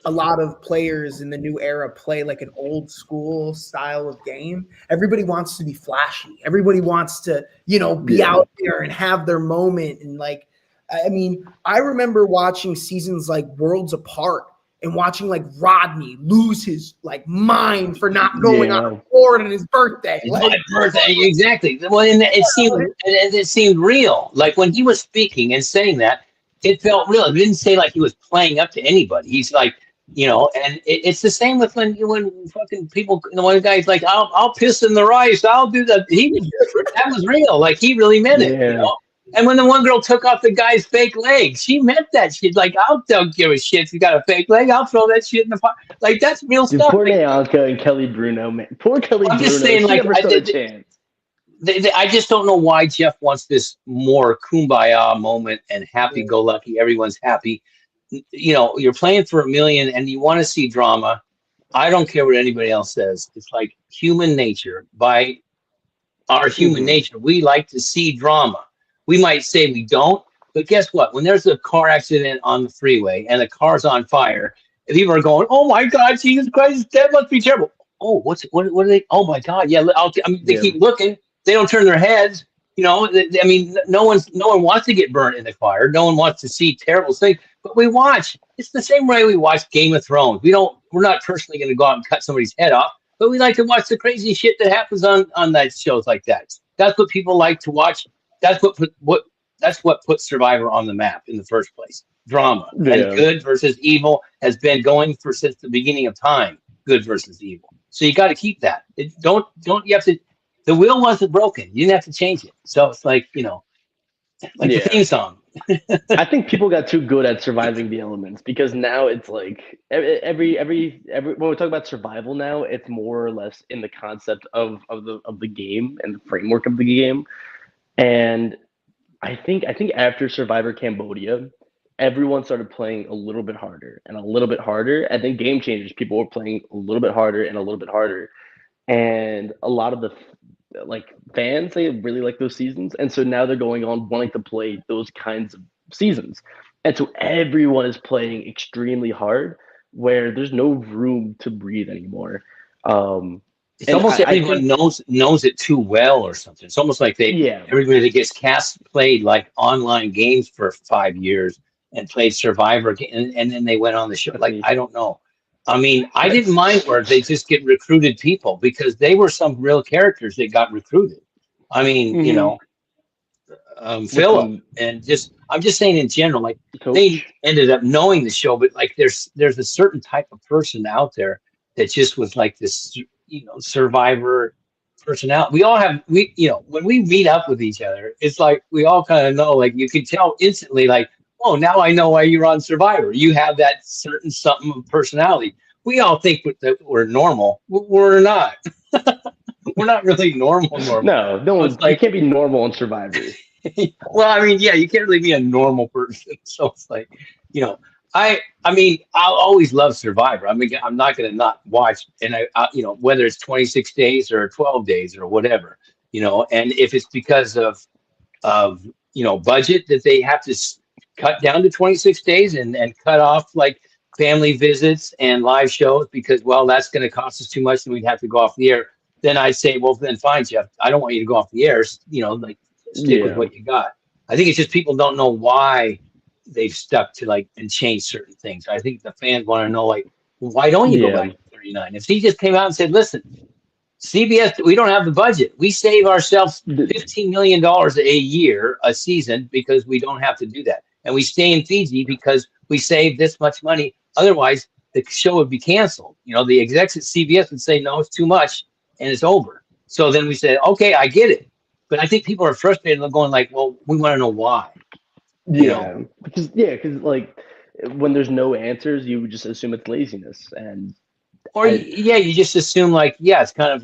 a lot of players in the new era play like an old school style of game. Everybody wants to be flashy. Everybody wants to, be out there and have their moment. And like, I mean, I remember watching seasons like Worlds Apart and watching like Rodney lose his like mind for not going on a board on his birthday. Like, my birthday, exactly. Well, and it seemed real. Like when he was speaking and saying that, it felt real. It didn't say like he was playing up to anybody. He's like, and it's the same with when fucking people. One guy's like, I'll piss in the rice. I'll do that. That was real. Like he really meant it. And when the one girl took off the guy's fake leg, she meant that shit. Like, don't give a shit if you got a fake leg. I'll throw that shit in the fire. Like, that's real stuff. Poor Bianca and Kelly Bruno, man. Poor Kelly Bruno. I'm just saying, like, chance. I just don't know why Jeff wants this more kumbaya moment and happy-go-lucky. Everyone's happy. You're playing for $1 million and you want to see drama. I don't care what anybody else says. It's like human nature. By our human nature, we like to see drama. We might say we don't, but guess what? When there's a car accident on the freeway and the car's on fire, and people are going, "Oh my God, Jesus Christ, that must be terrible." Oh, what are they? Oh my God, yeah. They keep looking. They don't turn their heads. No one wants to get burnt in the fire. No one wants to see terrible things. But we watch. It's the same way we watch Game of Thrones. We're not personally going to go out and cut somebody's head off, but we like to watch the crazy shit that happens on that shows like that. That's what people like to watch. That's what put Survivor on the map in the first place. Drama and good versus evil has been going since the beginning of time. Good versus evil. So you got to keep that. You have to. The wheel wasn't broken. You didn't have to change it. So it's like the theme song. I think people got too good at surviving the elements because now it's like every when we talk about survival now, it's more or less in the concept of the game and the framework of the game. And I think after Survivor Cambodia, everyone started playing a little bit harder and a little bit harder. And then Game Changers, people were playing a little bit harder and a little bit harder. And a lot of the fans, they really like those seasons. And so now they're going on wanting to play those kinds of seasons. And so everyone is playing extremely hard where there's no room to breathe anymore. It's almost everyone knows it too well or something. It's almost like everybody that gets cast played like online games for 5 years and played Survivor and then they went on the show. Like, I don't know. I mean, I didn't mind where they just get recruited people because they were some real characters that got recruited. I mean, Philip and I'm just saying in general, like Coach. They ended up knowing the show, but like there's a certain type of person out there that just was like this, Survivor personality. We all have, when we meet up with each other, it's like we all kind of know, like you can tell instantly, like, oh, now I know why you're on Survivor. You have that certain something of personality. We all think that we're normal. We're not. We're not really normal. No one's like, you can't be normal on Survivor. Well, I mean, yeah, you can't really be a normal person. So it's like, I mean, I'll always love Survivor. I mean, I'm not going to not watch, and whether it's 26 days or 12 days or whatever. And if it's because of budget that they have to cut down to 26 days and cut off like family visits and live shows because, well, that's going to cost us too much and we'd have to go off the air, then I'd say, well, then fine, Jeff, I don't want you to go off the air, like stick with what you got. I think it's just people don't know why they've stuck to and changed certain things. I think the fans want to know, well, why don't you go back to 39? If he just came out and said, listen, CBS, we don't have the budget. We save ourselves $15 million a season because we don't have to do that. And we stay in Fiji because we save this much money. Otherwise, the show would be canceled. The execs at CBS would say, no, it's too much and it's over. So then we said, okay, I get it. But I think people are frustrated and going well, we want to know why. Because when there's no answers, you just assume it's laziness. You just assume it's kind of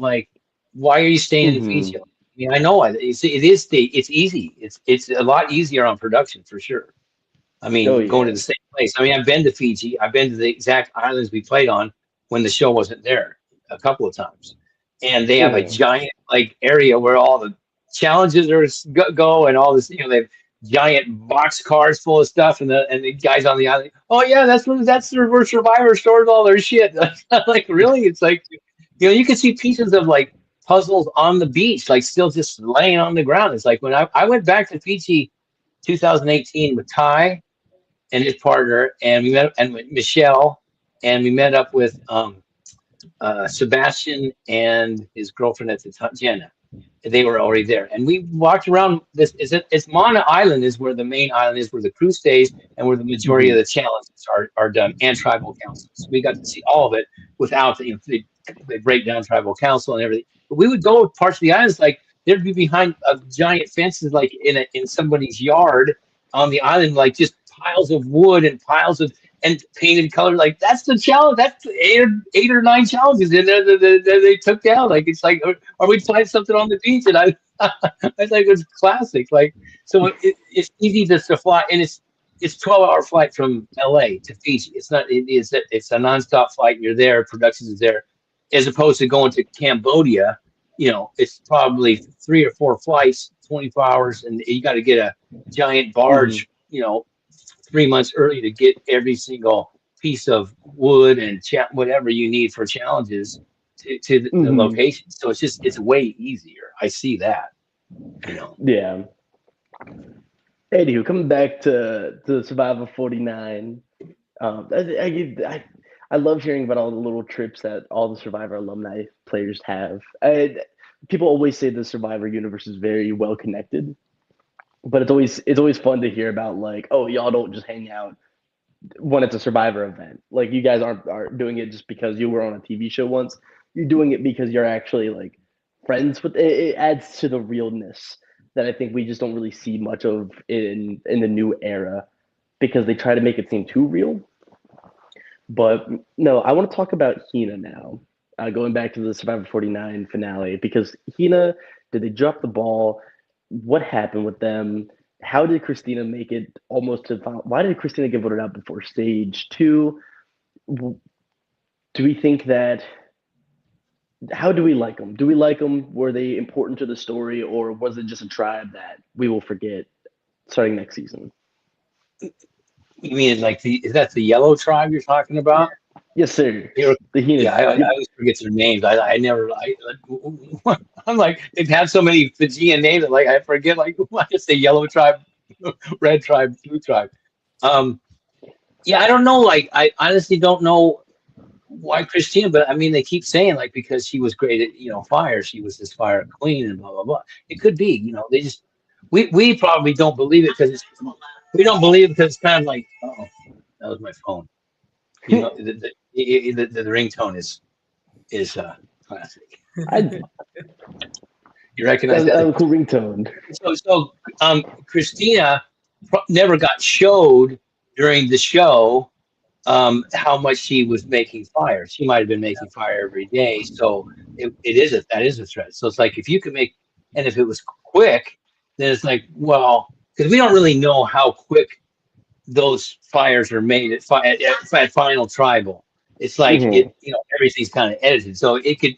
why are you staying in Fiji? I mean, I know it's easy. It's a lot easier on production for sure. I mean, going to the same place. I mean, I've been to Fiji. I've been to the exact islands we played on when the show wasn't there a couple of times. And they have a giant area where all the challenges are go and all this, they have giant box cars full of stuff and the guys on the island. Oh yeah, that's where Survivor stores all their shit. Really? It's you can see pieces of puzzles on the beach, still just laying on the ground. It's when I went back to Fiji 2018 with Ty and his partner, and we met with Michelle, and we met up with Sebastian and his girlfriend at the time, Jenna. They were already there, and we walked around this. It's Mana Island is where the main island is, where the crew stays, and where the majority of the challenges are done, and tribal councils. So we got to see all of it without they break down tribal council and everything. But we would go parts of the islands there'd be behind a giant fences in somebody's yard on the island, just piles of wood and piles of and painted color. That's the challenge. That's eight or nine challenges in there that they took down. Or we'd find something on the beach, and I think it's classic. So it's easy to fly, and it's 12-hour flight from LA to Fiji. It's a nonstop flight. You're there, production is there, as opposed to going to Cambodia. It's probably 3 or 4 flights, 24 hours, and you got to get a giant barge, 3 months early to get every single piece of wood and whatever you need for challenges to the location. So it's way easier. I see that. Yeah. Anywho, coming back to Survivor 49, I love hearing about all the little trips that all the Survivor alumni players have. People always say the Survivor universe is very well connected, but it's always fun to hear about oh, y'all don't just hang out when it's a Survivor event. You guys aren't doing it just because you were on a TV show once. You're doing it because you're actually friends with it. It adds to the realness that I think we just don't really see much of in the new era, because they try to make it seem too real. But no, I want to talk about Hina now, going back to the Survivor 49 finale, because Hina, did they drop the ball? What happened with them? How did Christina make it almost to final? Why did Christina get voted out before stage 2? Do we think that, how do we like them? Do we like them? Were they important to the story, or was it just a tribe that we will forget starting next season? You mean is that the yellow tribe you're talking about? Yes, sir. The Hina. Yeah, I always forget their names. I'm they've had so many Fijian names that I forget I just say yellow tribe, red tribe, blue tribe. I don't know. I honestly don't know why Christina, but I mean they keep saying because she was great at fire, she was this fire queen and blah blah blah. It could be, they just we probably don't believe it because it's kind of oh, that was my phone. The ringtone is classic. You recognize that? That's a cool ringtone. So Christina never got showed during the show how much she was making fire. She might have been making fire every day. So that is a threat. So it's if you could make, and if it was quick, then it's well, because we don't really know how quick those fires are made at Final Tribal. It's everything's kind of edited. So it could,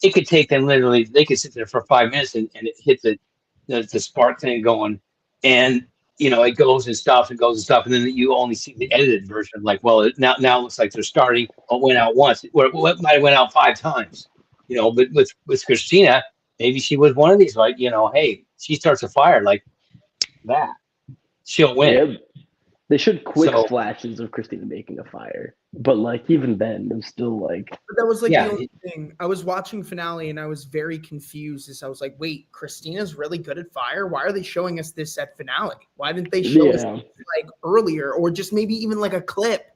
it could take them literally. They could sit there for 5 minutes and it hit the spark thing going, and it goes and stops and goes and stops, and then you only see the edited version. Like, well, now it looks like they're starting. Oh, it went out once. Or it might have went out 5 times. But with Christina, maybe she was one of these. Like, hey, she starts a fire like that, she'll win. Yeah, they showed quick So- flashes of Christina making a fire, but like even then, it was still like But that was like Yeah. the only thing. I was watching finale and I was very confused as I was like, wait, Christina's really good at fire? Why are they showing us this at finale? Why didn't they show us Yeah. this, like earlier, or just maybe even like a clip?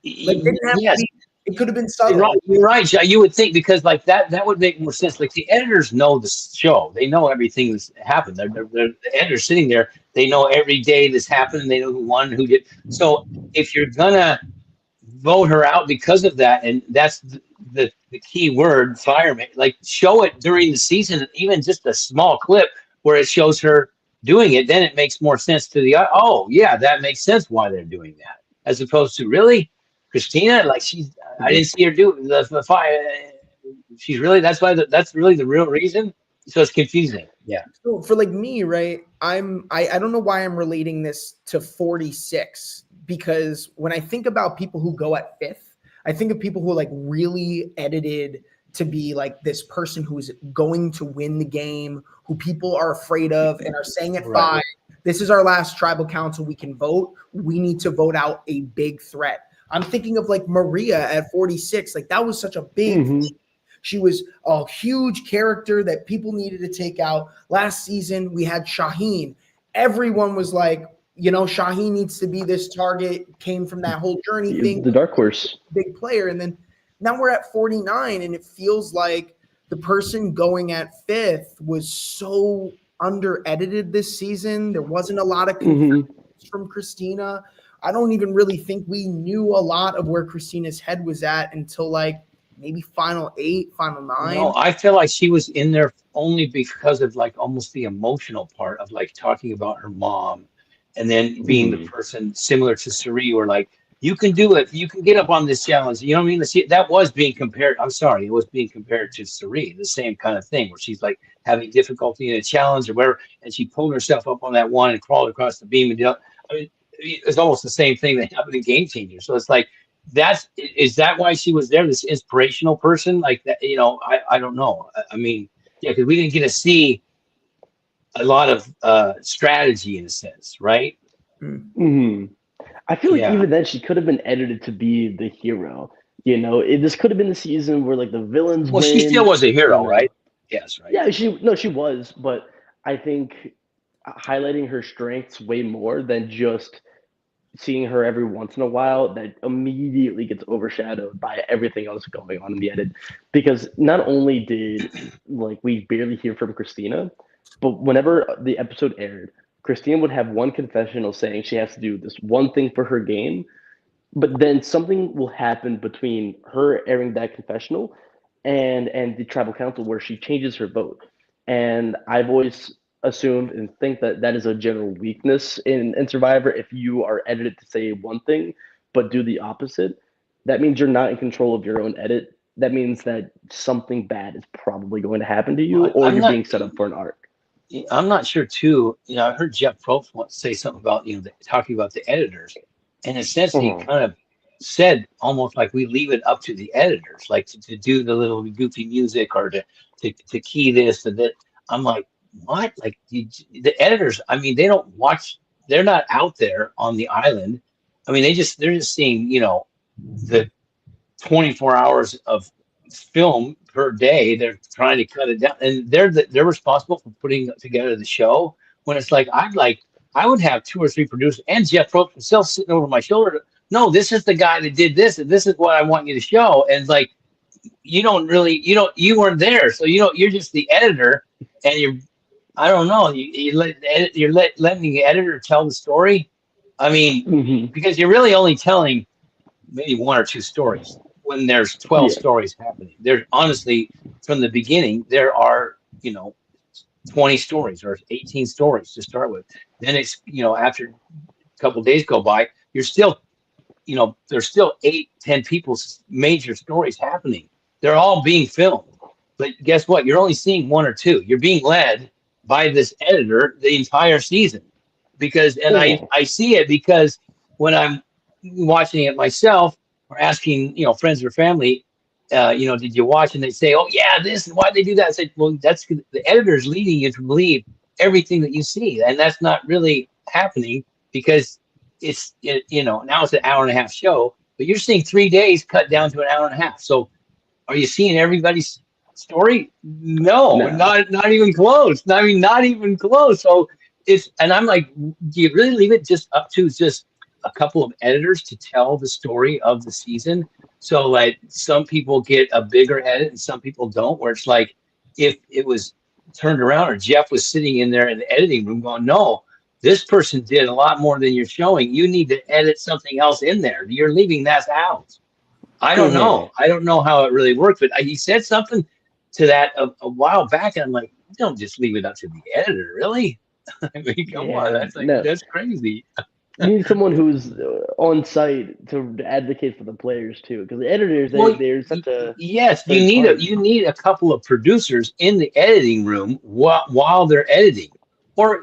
Like, it didn't have Yes. to be, it could have been You're subtle. right. You're right, Jai. You would think, because like that would make more sense. Like, the editors know the show. They know everything that's happened. They're the editors sitting there. They know every day this happened. They know who won, who did. So if you're gonna vote her out because of that, and that's the key word, fireman, like, show it during the season, even just a small clip where it shows her doing it, then it makes more sense to the oh yeah, that makes sense why they're doing that, as opposed to, really, Christina, like, I didn't see her do the fire. She's really, that's really the real reason. So it's confusing. Yeah. So for like me, right? I don't know why I'm relating this to 46, because when I think about people who go at 5th, I think of people who are like really edited to be like this person who's going to win the game, who people are afraid of and are saying at Right. 5, this is our last tribal council, we can vote. We need to vote out a big threat. I'm thinking of like Maria at 46. Like, that was such a big She was a huge character that people needed to take out. Last season, we had Shaheen. Everyone was like, Shaheen needs to be this target, came from that whole journey thing. the dark horse. Big player. And then now we're at 49, and it feels like the person going at 5th was so under-edited this season. There wasn't a lot of confidence from Christina. I don't even really think we knew a lot of where Christina's head was at until like maybe final 8, final 9. No, I feel like she was in there only because of like almost the emotional part of like talking about her mom, and then being the person similar to Suri, or like, you can do it, you can get up on this challenge. You know what I mean? That was being compared. I'm sorry, it was being compared to Suri, the same kind of thing, where she's like having difficulty in a challenge or whatever, and she pulled herself up on that one and crawled across the beam. And I mean, it's almost the same thing that happened in Game Changer. So it's like, is that why she was there, this inspirational person like that? I don't know. I mean, yeah, because we didn't get to see a lot of strategy in a sense, right? I feel like even then she could have been edited to be the hero. This could have been the season where like the villains Well, win. she still was a hero, right? Yes, right. Yeah, she was, but I think highlighting her strengths way more than just seeing her every once in a while, that immediately gets overshadowed by everything else going on in the edit. Because not only did like we barely hear from Christina, but whenever the episode aired, Christina would have one confessional saying she has to do this one thing for her game, but then something will happen between her airing that confessional and the tribal council where she changes her vote. And I've always assumed and think that is a general weakness in Survivor. If you are edited to say one thing but do the opposite, that means you're not in control of your own edit. That means that something bad is probably going to happen to you, or you're being set up for an arc. I'm not sure too. I heard Jeff Probst once say something about talking about the editors, and in a sense he kind of said almost like we leave it up to the editors, like to do the little goofy music or to key this and that. I'm like, what? Like the editors? I mean, they don't watch. They're not out there on the island. I mean, they're just seeing the 24 hours of film per day. They're trying to cut it down, and they're responsible for putting together the show. When it's like I would have 2 or 3 producers and Jeff Probst himself sitting over my shoulder. No, this is the guy that did this, and this is what I want you to show. And like, you weren't there, so you're just the editor, and I don't know, you're letting the editor tell the story. I mean, because you're really only telling maybe 1 or 2 stories when there's 12 stories happening. There, honestly, from the beginning, there are 20 stories or 18 stories to start with. Then it's after a couple of days go by, you're still there's still 8-10 people's major stories happening. They're all being filmed. But guess what? You're only seeing one or two. You're being led by this editor the entire season because, and I see it because when I'm watching it myself or asking, friends or family, did you watch? And they say, oh yeah, this and why they do that. I said, well, that's the editor's leading you to believe everything that you see, and that's not really happening because now it's an hour and a half show, but you're seeing 3 days cut down to an hour and a half. So are you seeing everybody's story? No. Not even close. I mean, not even close. So and I'm like, do you really leave it just up to just a couple of editors to tell the story of the season? So like some people get a bigger edit and some people don't, where it's like if it was turned around or Jeff was sitting in there in the editing room going, no, this person did a lot more than you're showing. You need to edit something else in there. You're leaving that out. I don't know. I don't know how it really works, but he said something to that a while back, and I'm like, don't just leave it up to the editor, really? I mean, come on, that's crazy. You need someone who's on site to advocate for the players too, because the editors they're such a you need a couple of producers in the editing room while they're editing, or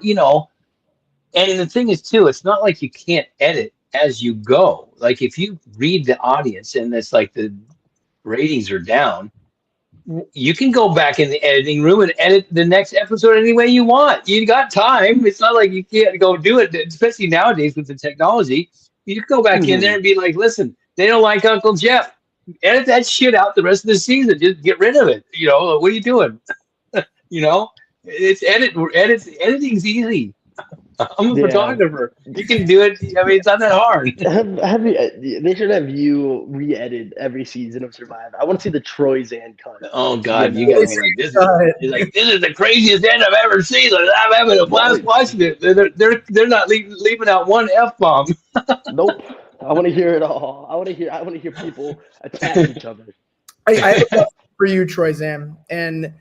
and the thing is too, it's not like you can't edit as you go. Like if you read the audience and it's like the ratings are down, you can go back in the editing room and edit the next episode any way you want. You got time. It's not like you can't go do it, especially nowadays with the technology. You can go back in there and be like, listen, they don't like Uncle Jeff. Edit that shit out the rest of the season. Just get rid of it. What are you doing? It's editing's easy. I'm a photographer. You can do it. I mean, it's not that hard. They should have you re-edit every season of Survivor. I want to see the Troyzan cut. Oh God, you guys be like, this is the craziest end I've ever seen. I'm having a blast watching it. They're not leaving out one F-bomb. Nope. I want to hear it all. I want to hear people attack each other. I have a question for you, Troyzan, and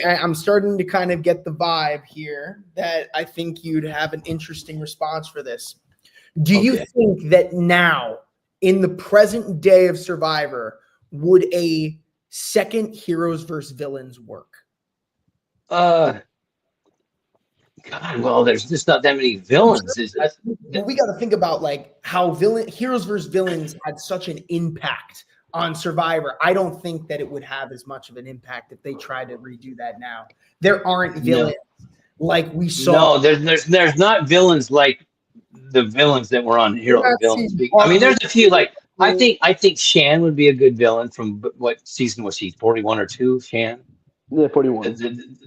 I'm starting to kind of get the vibe here that I think you'd have an interesting response for this. Do you think that now, in the present day of Survivor, would a second heroes versus villains work? God, well, there's just not that many villains. Well, we got to think about like how heroes versus villains had such an impact on Survivor. I don't think that it would have as much of an impact if they try to redo that now. There aren't villains like we saw. No, there's not villains like the villains that were on Hero Villains. I mean, there's a few like I think Shan would be a good villain from what season was he? 41 or 2? Shan? Yeah, 41.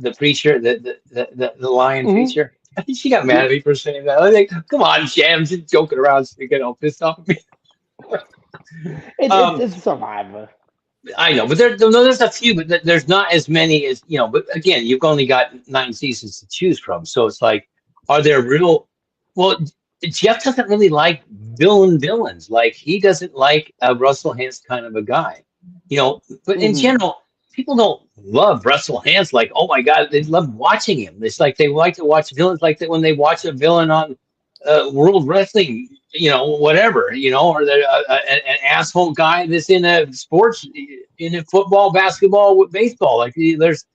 The preacher, the lion preacher. I think she got mad at me for saying that. I think, come on, Shan, I'm just joking around, so you get all pissed off at me. It's Survivor. I know, but there's a few, but there's not as many as But again, you've only got 9 seasons to choose from, so it's like, are there real? Well, Jeff doesn't really like villains. Like he doesn't like a Russell Hantz kind of a guy, But in general, people don't love Russell Hantz. Like, oh my God, they love watching him. It's like they like to watch villains like that when they watch a villain on World Wrestling. Whatever, or an asshole guy that's in a sports, in a football, basketball, baseball. Like there's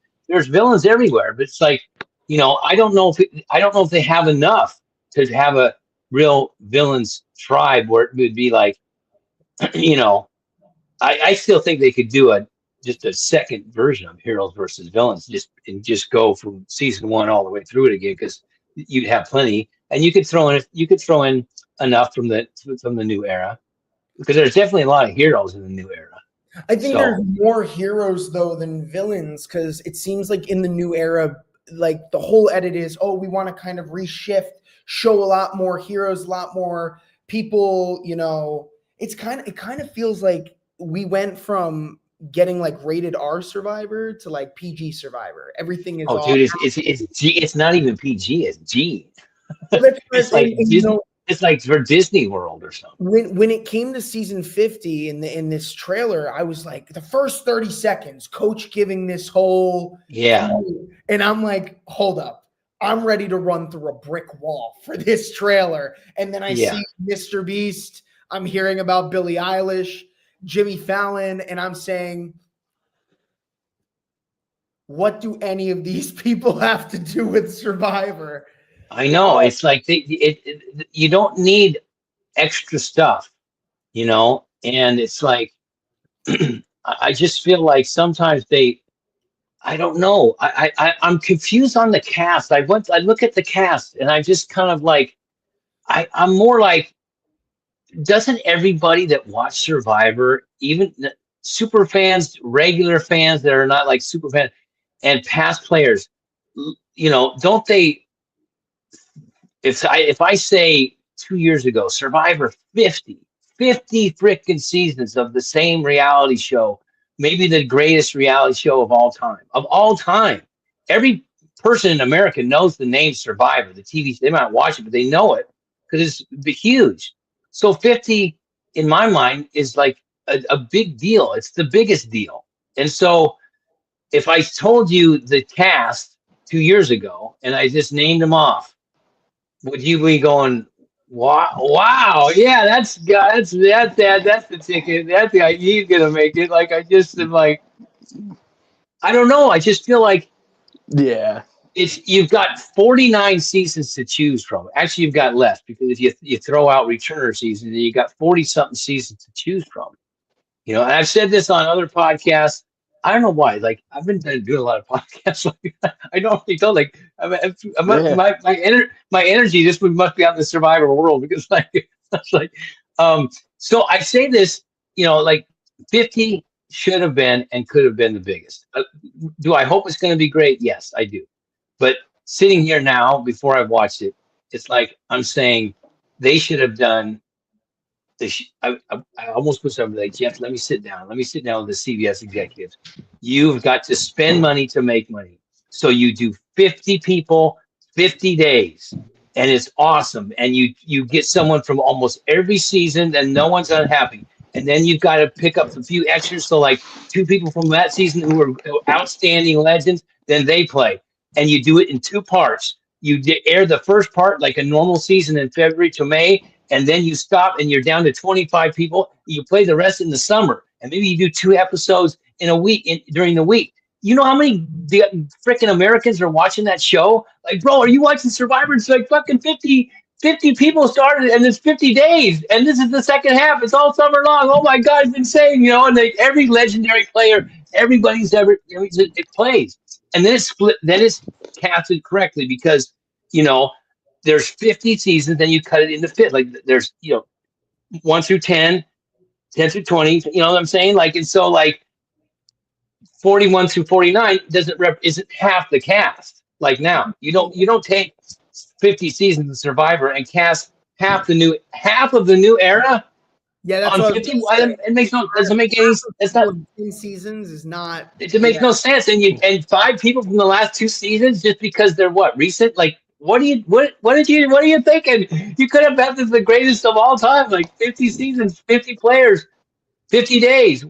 villains everywhere, but it's like, I don't know if they have enough to have a real villains tribe where it would be like, I still think they could do just a second version of Heroes versus Villains, just go from season 1 all the way through it again, because you'd have plenty, and you could throw in enough from the new era, because there's definitely a lot of heroes in the new era. I think there's more heroes though than villains, because it seems like in the new era, like the whole edit is, we want to kind of reshift, show a lot more heroes, a lot more people. It kind of feels like we went from getting like rated R Survivor to like PG Survivor. Everything is dude, it's not even PG, it's G. It's like it's like for Disney World or something. When it came to season 50 in this trailer, I was like, the first 30 seconds, Coach giving this whole and I'm like, hold up, I'm ready to run through a brick wall for this trailer. And then I see Mr. Beast, I'm hearing about Billie Eilish, Jimmy Fallon, and I'm saying, what do any of these people have to do with Survivor? I know it's like you don't need extra stuff, and it's like I just feel like sometimes I don't know. I'm confused on the cast. I look at the cast and I just kind of like I'm more like, doesn't everybody that watch Survivor, even super fans, regular fans that are not like super fans, and past players, don't they? If I say 2 years ago, Survivor 50 freaking seasons of the same reality show, maybe the greatest reality show of all time. Of all time. Every person in America knows the name Survivor, the TV. They might not watch it, but they know it because it's huge. So 50, in my mind, is like a big deal. It's the biggest deal. And so if I told you the cast 2 years ago and I just named them off, would you be going, wow, yeah, that's the ticket. That's the he's gonna make it. Like I just am like, I don't know. I just feel like you've got 49 seasons to choose from. Actually, you've got less because if you throw out returner seasons, you got 40 something seasons to choose from. And I've said this on other podcasts. I don't know why. Like I've been doing a lot of podcasts. Like I normally don't like. My energy just must be out in the Survivor world because it's like. So I say this. Like 50 should have been and could have been the biggest. Do I hope it's going to be great? Yes, I do. But sitting here now, before I've watched it, it's like I'm saying they should have done. I almost put something like, Jeff, let me sit down with the CBS executives. You've got to spend money to make money. So you do 50 people, 50 days, and it's awesome. And you get someone from almost every season and no one's unhappy. And then you've got to pick up a few extras. So like 2 people from that season who are outstanding legends, then they play. And you do it in 2 parts. You air the first part like a normal season in February to May, and then you stop and you're down to 25 people. You play the rest in the summer, and maybe you do 2 episodes in a week during the week. You know how many freaking Americans are watching that show? Like, bro, are you watching Survivor? It's like fucking 50 people started, and it's 50 days, and this is the second half. It's all summer long. Oh my God, it's insane, And like every legendary player, everybody's ever it plays, and then it's split. Then it's casted correctly because there's 50 seasons, then you cut it into 50. Like there's 1 through 10, 10 through 20. You know what I'm saying? Like, and so like 41 through 49 isn't half the cast. Like now, you don't take 50 seasons of Survivor and cast half of the new era. Yeah, that's on what 50. It doesn't make any. It's not. 10 seasons is not. It makes no sense. And 5 people from the last 2 seasons just because they're recent. Like, what are you thinking? You could have had this the greatest of all time, like 50 seasons, 50 players, 50 days.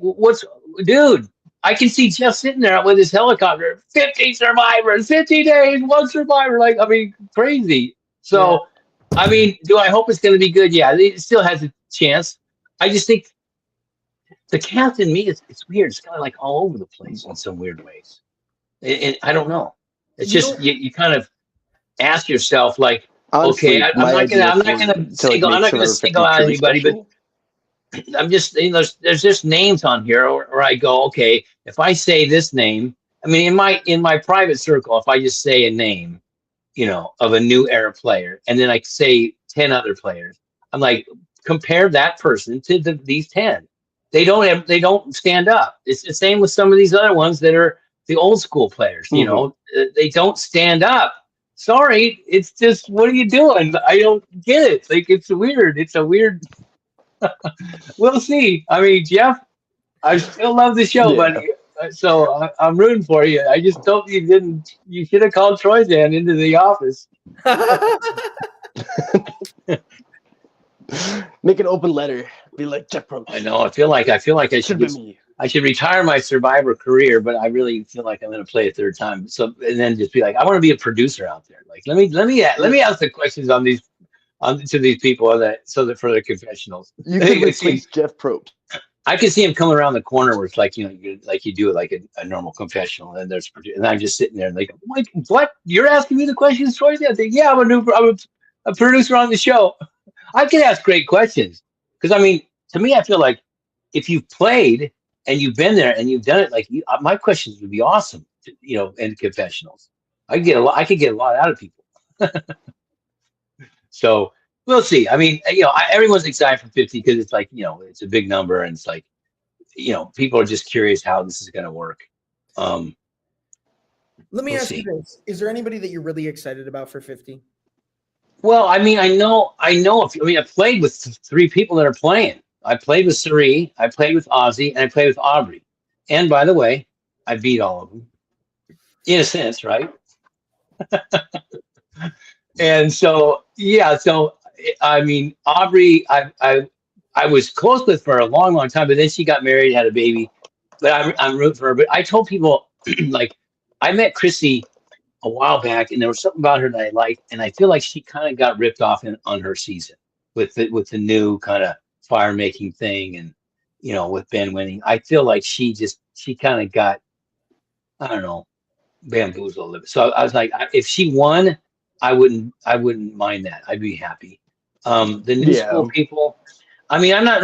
Dude? I can see Jeff sitting there with his helicopter, 50 survivors, 50 days, 1 survivor. Like, I mean, crazy. So, yeah. I mean, do I hope it's going to be good? Yeah, it still has a chance. I just think the cast in me, it's weird. It's kind of like all over the place in some weird ways. And I don't know. It's just you kind of ask yourself, like, honestly, okay, I'm not gonna single out anybody, but I'm just there's just names on here, or I go, okay, if I say this name, I mean, in my private circle, if I just say a name, of a new era player, and then I say 10 other players, I'm like, compare that person to these 10. They don't stand up. It's the same with some of these other ones that are the old school players. They don't stand up. Sorry, it's just, what are you doing? I don't get it. Like, it's weird. It's a weird. We'll see. I mean, Jeff, I still love the show, buddy. So I'm rooting for you. I just hope you didn't. You should have called Troyzan into the office. Make an open letter. Be like, Jeff Probst. I know. I feel like I should retire my Survivor career, but I really feel like I'm going to play a third time. So, and then just be like, I want to be a producer out there. Like, let me ask the questions to these people for the confessionals. You can replace Jeff Probst. I can see him coming around the corner where it's like, like you do it like a normal confessional, and I'm just sitting there and like, what? You're asking me the questions, Troyzan? I think, yeah, I'm a producer on the show. I can ask great questions because I mean, to me, I feel like if you've played and you've been there and you've done it, like my questions would be awesome, in confessionals. I could get a lot out of people. So we'll see. I mean, everyone's excited for 50 because it's like, it's a big number and it's like, people are just curious how this is going to work. Let me we'll ask see. you this. Is there anybody that you're really excited about for 50? Well, I mean, I know. I played with 3 people that are playing. I played with Sari, I played with Ozzy, and I played with Aubrey. And by the way, I beat all of them, in a sense, right? And so, yeah. So, I mean, Aubrey, I was close with for a long, long time, but then she got married, had a baby. But I'm rooting for her. But I told people, like, I met Chrissy a while back, and there was something about her that I liked, and I feel like she kind of got ripped off on her season with the new kind of fire making thing, and with Ben winning. I feel like she kind of got, I don't know, bamboozled a little bit. So I was like, if she won, I wouldn't mind that. I'd be happy. The new school people. I mean, I'm not.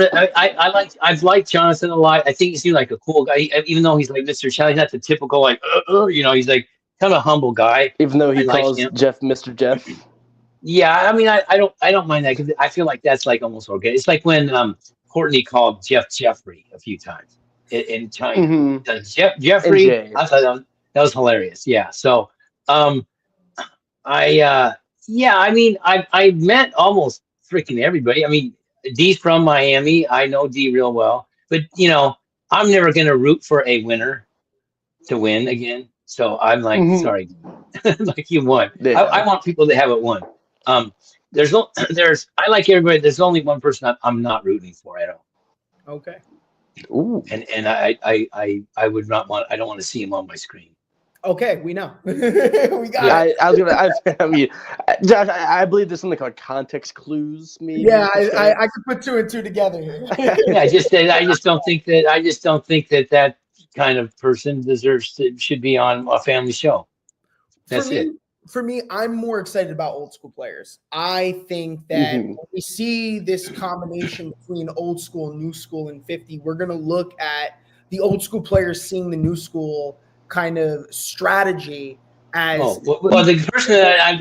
I've liked Jonathan a lot. I think he seems like a cool guy, even though he's like Mr. Shell. He's not the typical like, he's like kind of a humble guy. Even though he I calls like Jeff Mr. Jeff. Yeah, I mean, I don't mind that because I feel like that's like almost okay. It's like when Courtney called Jeff Jeffrey a few times in China. Mm-hmm. Jeffrey, I thought that was hilarious. Yeah. So, I mean, I met almost freaking everybody. I mean, Dee's from Miami. I know Dee real well, but I'm never gonna root for a winner to win again. So I'm like, sorry, like you won. Yeah. I want people that haven't won. I like everybody. There's only one person I'm not rooting for at all. Okay. Ooh. And I would not want. I don't want to see him on my screen. Okay, we know. We got it. I mean, Josh, I believe there's something called context clues. Maybe. Yeah, I could put 2 and 2 together here. Yeah, I just don't think that kind of person should be on a family show. That's it. For me, I'm more excited about old school players. I think that when we see this combination between old school, new school, and 50, we're going to look at the old school players seeing the new school kind of strategy as. Well, the person that I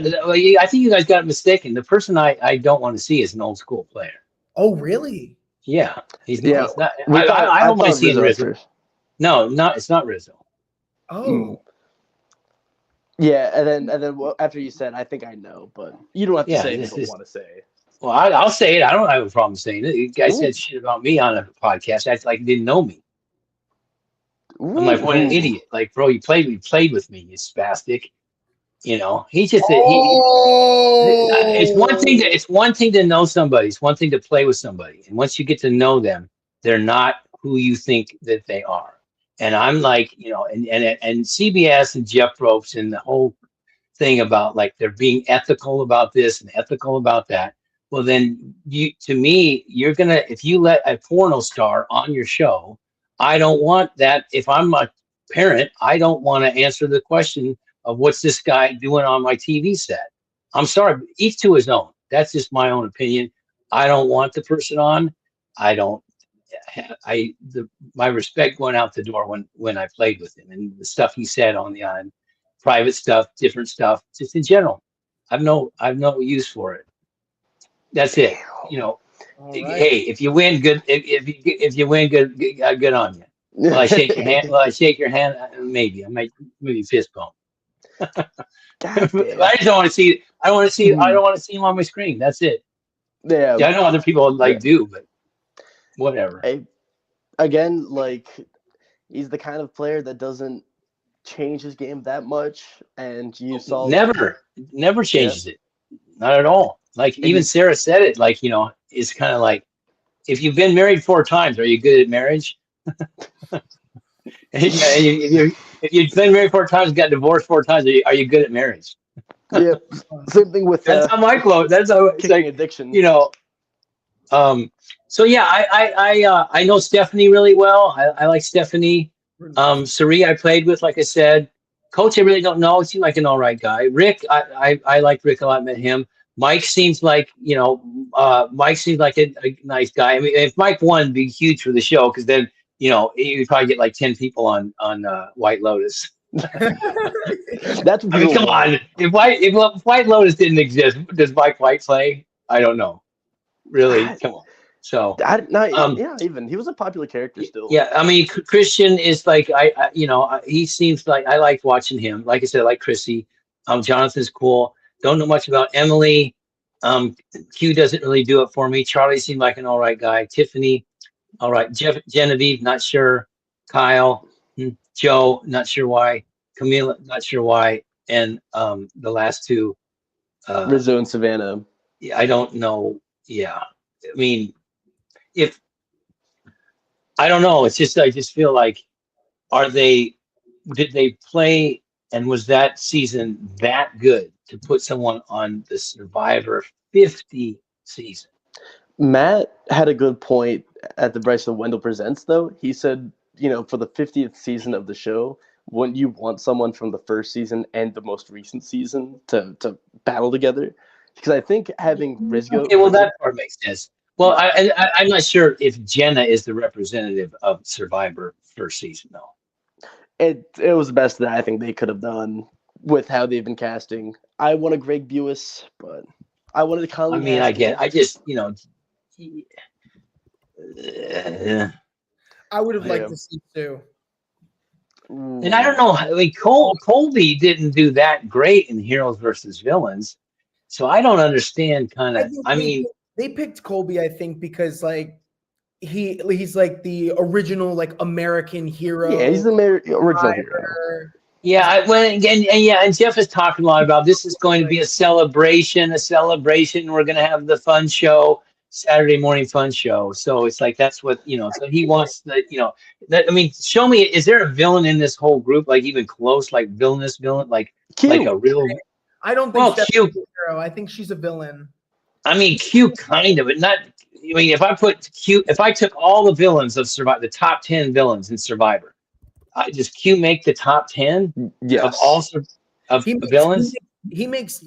think you guys got it mistaken. The person I don't want to see is an old school player. Oh, really? Yeah, he's Yeah. not. I don't mind seeing Rizzo. No, it's not Rizzo. Oh. Yeah, and then after you said, I think I know, but you don't have to say if you don't want to say. Well, I'll say it. I don't have a problem saying it. You guys said shit about me on a podcast. That's like you didn't know me. Ooh. I'm like, what an idiot! Like, bro, you played with me, you spastic. He's just it's one thing to know somebody. It's one thing to play with somebody, and once you get to know them, they're not who you think that they are. And I'm like, and CBS and Jeff Probst and the whole thing about like they're being ethical about this and ethical about that. Well, then you're gonna, if you let a porno star on your show, I don't want that. If I'm a parent, I don't want to answer the question of what's this guy doing on my TV set. I'm sorry, each to his own. That's just my own opinion. I don't want the person on. My respect went out the door when I played with him and the stuff he said on private stuff, different stuff, just in general. I've no use for it. That's it. Right. Hey, if you win, good. If you win, good on you. Will I shake your hand? Will I shake your hand? Maybe I might maybe fist bump. I just don't want to see. I don't want to see. I don't want to see him on my screen. That's it. Yeah. I know other people do, but whatever. Again, like he's the kind of player that doesn't change his game that much, and you saw never changes it, not at all. Like even Sarah said it. Like it's kind of like if you've been married 4 times, are you good at marriage? If you've been married 4 times, got divorced 4 times, are you good at marriage? Yeah. Same thing with that's how my quote. That's how it's like addiction. So yeah, I know Stephanie really well. I like Stephanie. Sari I played with, like I said. Coach, I really don't know. He seemed like an all right guy. Rick, I like Rick a lot. Met him. Mike seems like Mike seems like a nice guy. I mean, if Mike won, it'd be huge for the show because then you'd probably get like 10 people on White Lotus. That's I mean, come on. If White Lotus didn't exist, does Mike White play? I don't know. Really, come on. So even he was a popular character still. yeah, I mean Christian is like he seems like I like watching him. Like I said, I like Chrissy. Jonathan's cool. Don't know much about Emily. Q doesn't really do it for me. Charlie seemed like an all right guy. Tiffany, all right. Genevieve, not sure. Kyle, Joe, not sure why. Camila, not sure why. And the last two, Rizzo and Savannah. I don't know. Yeah, I mean. I don't know. It's just I just feel like did they play and was that season that good to put someone on the Survivor 50 season? Matt had a good point at the Bryson Wendell Presents though. He said, for the 50th season of the show, wouldn't you want someone from the first season and the most recent season to battle together? Because I think having Rizzo. Okay, well that part makes sense. Well, I'm not sure if Jenna is the representative of Survivor first season, though. It was the best that I think they could have done with how they've been casting. I wanted Greg Buis, but I wanted Colin. I mean, I just I would have liked to see too. And I don't know. I mean, Colby didn't do that great in Heroes versus Villains, so I don't understand. They picked Colby, I think, because like he's like the original like American hero. Yeah, he's the original hero. Yeah, and Jeff is talking a lot about this is going to be a celebration. We're going to have the fun show, Saturday morning fun show. So it's like that's what So he wants that. I mean, show me. Is there a villain in this whole group? Like even close, like villainous villain, like a real. I don't think Steph's a hero. I think she's a villain. I mean, Q kind of, but not. I mean, if I took all the villains of Survivor, the top 10 villains in Survivor, does Q make the top 10 of all villains? He makes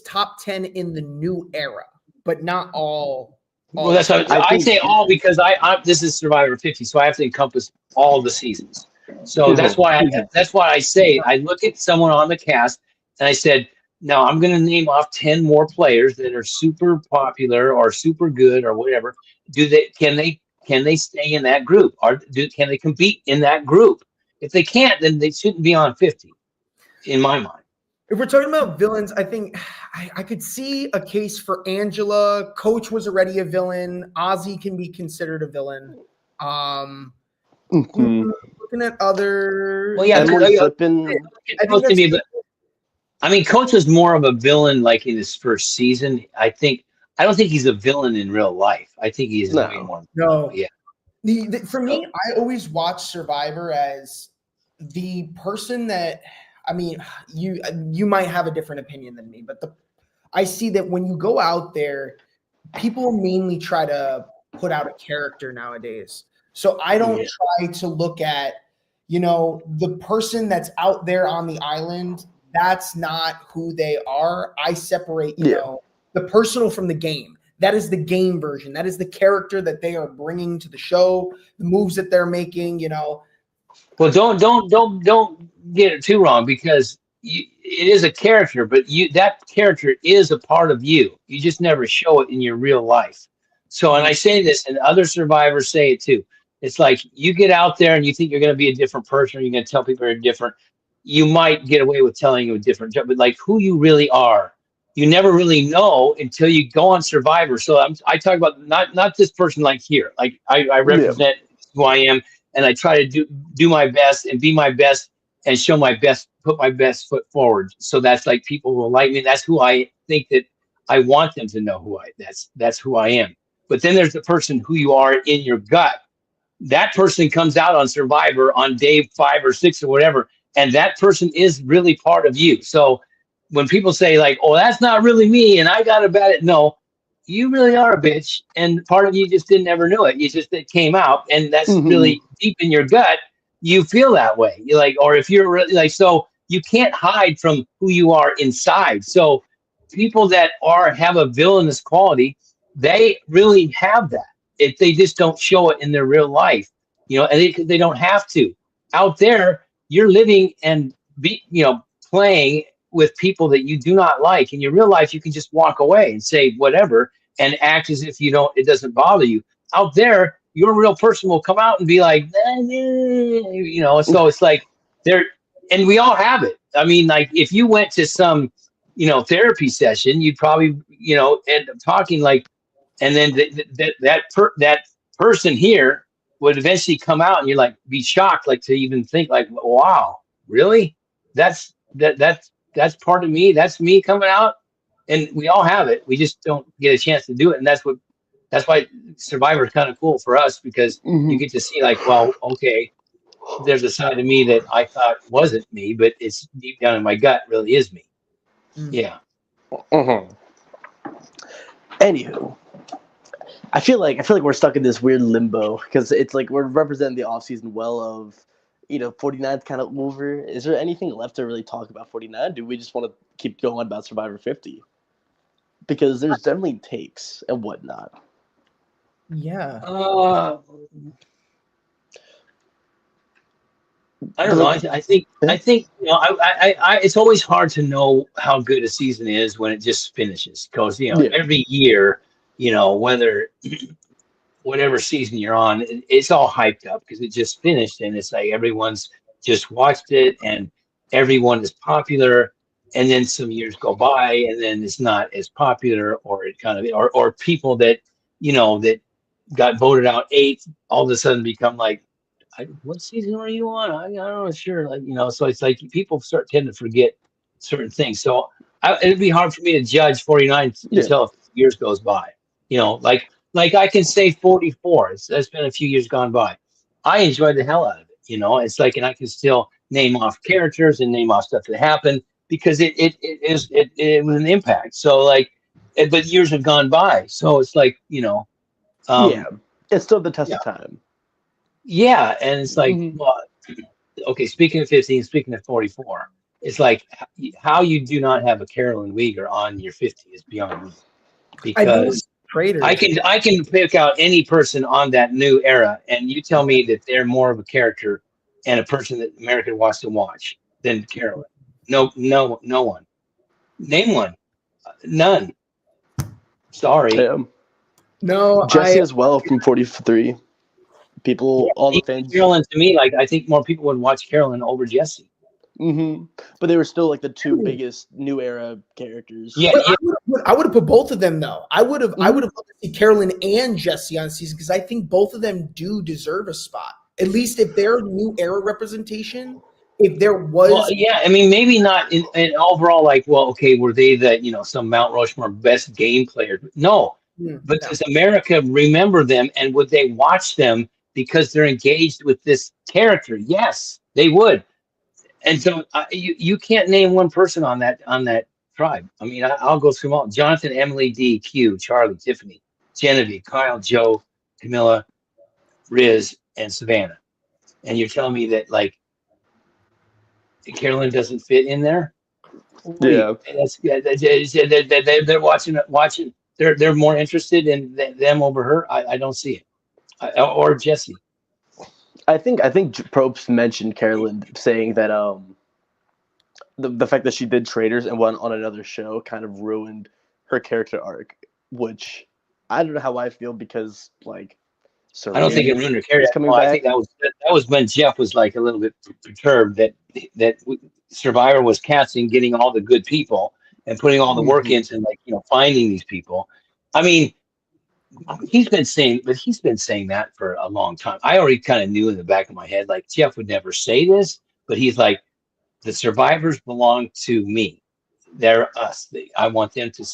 top 10 in the new era, but not all. Well, that's what I say all because this is Survivor 50, so I have to encompass all the seasons. So that's why I say I look at someone on the cast and I said. Now I'm going to name off 10 more players that are super popular or super good or whatever. Can they stay in that group or can they compete in that group? If they can't, then they shouldn't be on 50 in my mind. If we're talking about villains, I think I could see a case for Angela. Coach was already a villain. Ozzy can be considered a villain. Looking at other. Well, yeah, I mean, Coach was more of a villain like in his first season. I don't think he's a villain in real life. I think he's way more. No. Yeah. For me, I always watch Survivor as the person that, I mean, you might have a different opinion than me, but I see that when you go out there, people mainly try to put out a character nowadays. So I don't try to look at, the person that's out there on the island. That's not who they are. I separate, the personal from the game. That is the game version. That is the character that they are bringing to the show, the moves that they're making, Well, don't get it too wrong because it is a character, but that character is a part of you. You just never show it in your real life. So, and I say this, and other survivors say it too. It's like you get out there and you think you're going to be a different person, or you're going to tell people you're different. You might get away with telling you a different job, but like who you really are, you never really know until you go on Survivor. So I talk about not this person like here. Like I represent who I am, and I try to do my best and be my best and show my best, put my best foot forward. So that's like people will like me. That's who I think that I want them to know that's who I am. But then there's the person who you are in your gut. That person comes out on Survivor on day 5 or 6 or whatever. And that person is really part of you. So when people say like, oh, that's not really me and I got about it. No, you really are a bitch, and part of you just didn't ever know it. It came out, and that's really deep in your gut. You feel that way. You're like, or if you're really like, so you can't hide from who you are inside. So people that have a villainous quality, they really have that. If they just don't show it in their real life, and they don't have to. Out there, you're living and playing with people that you do not like. In your real life, you can just walk away and say whatever and act as if it doesn't bother you. Out there, your real person will come out and be like, so it's like and we all have it. I mean, like if you went to some, therapy session, you'd probably, end up talking like, and then that person here would eventually come out and you're like, be shocked, like to even think like, wow, really? That's part of me. That's me coming out. And we all have it. We just don't get a chance to do it. And that's why Survivor is kind of cool for us, because you get to see like, well, okay, there's a side of me that I thought wasn't me, but it's deep down in my gut really is me. Yeah. Anywho, I feel like we're stuck in this weird limbo because it's like we're representing the offseason well of 49's kind of over. Is there anything left to really talk about 49? Do we just want to keep going about Survivor 50? Because there's definitely takes and whatnot. Yeah. I don't know. I think it's always hard to know how good a season is when it just finishes, because every year, whatever season you're on, it's all hyped up because it just finished, and it's like everyone's just watched it and everyone is popular, and then some years go by and then it's not as popular, or it kind of or people that that got voted out 8th all of a sudden become like, what season are you on? I'm not sure. Like, so it's like people tend to forget certain things. So it'd be hard for me to judge 49 until a few years goes by. Like I can say 44. It's been a few years gone by. I enjoyed the hell out of it. It's like, and I can still name off characters and name off stuff that happened because it was an impact. So like, but years have gone by. So it's like, it's still the test of time. Yeah, and it's like, well, okay, speaking of 15, speaking of 44, it's like how you do not have a Carolyn Weegar on your 50 is beyond me. Because I can pick out any person on that new era, and you tell me that they're more of a character and a person that America wants to watch than Carolyn. No one. Name one. None. Sorry. No, Jesse as well from 43. People, all the fans. Carolyn, to me, like I think more people would watch Carolyn over Jesse. But they were still like the two biggest new era characters. Yeah, I would have put both of them though. I would have loved to see Carolyn and Jesse on season, because I think both of them do deserve a spot. At least if they're new era representation. If there was, well, yeah, I mean, maybe not in overall. Like, well, okay, were they some Mount Rushmore best game player? No, but does America remember them, and would they watch them because they're engaged with this character? Yes, they would. And so you can't name one person on that tribe. I mean, I'll go through them all: Jonathan, Emily, D, Q, Charlie, Tiffany, Genevieve, Kyle, Joe, Camilla, Riz, and Savannah. And you're telling me that like Carolyn doesn't fit in there? Yeah, they're watching. They're more interested in them over her. I don't see it. Or Jesse. I think Probst mentioned Carolyn saying that the fact that she did Traitors and went on another show kind of ruined her character arc, which I don't know how I feel, because like I don't think it ruined her character. Well, I think that was when Jeff was like a little bit perturbed that Survivor was casting, getting all the good people and putting all the work into finding these people. I mean, he's been saying that for a long time. I already kind of knew in the back of my head, like Jeff would never say this, but he's like, the survivors belong to me. They're us. I want them to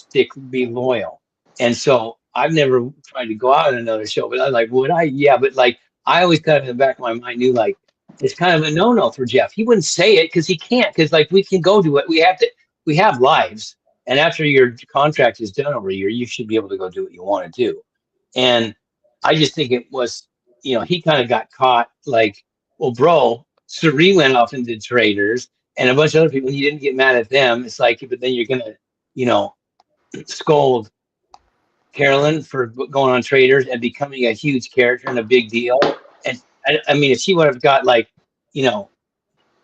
be loyal. And so I've never tried to go out on another show, but I'm like, would I? Yeah, but like I always kind of in the back of my mind knew like it's kind of a no-no for Jeff. He wouldn't say it because he can't, because like we can go to it. We have lives. And after your contract is done over a year, you should be able to go do what you want to do. And I just think it was, he kind of got caught like, well, bro, Suri went off and did traders and a bunch of other people. You didn't get mad at them. It's like, but then you're going to, scold Carolyn for going on traders and becoming a huge character and a big deal. And I mean, if she would have got like,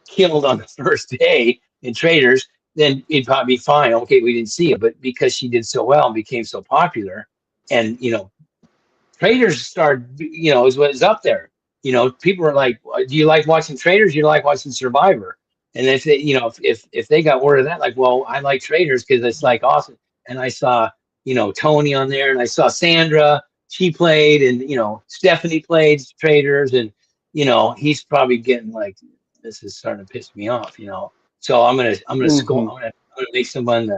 killed on the first day in traders, then it'd probably be fine. Okay, we didn't see it, but because she did so well and became so popular, and traders started, is what is up there. People are like, do you like watching traders? Do you like watching Survivor? And if they, if they got word of that, like, well, I like traders because it's like awesome. And I saw, Tony on there, and I saw Sandra, she played, and Stephanie played traders, and he's probably getting like, this is starting to piss me off, So I'm gonna score. I'm gonna make someone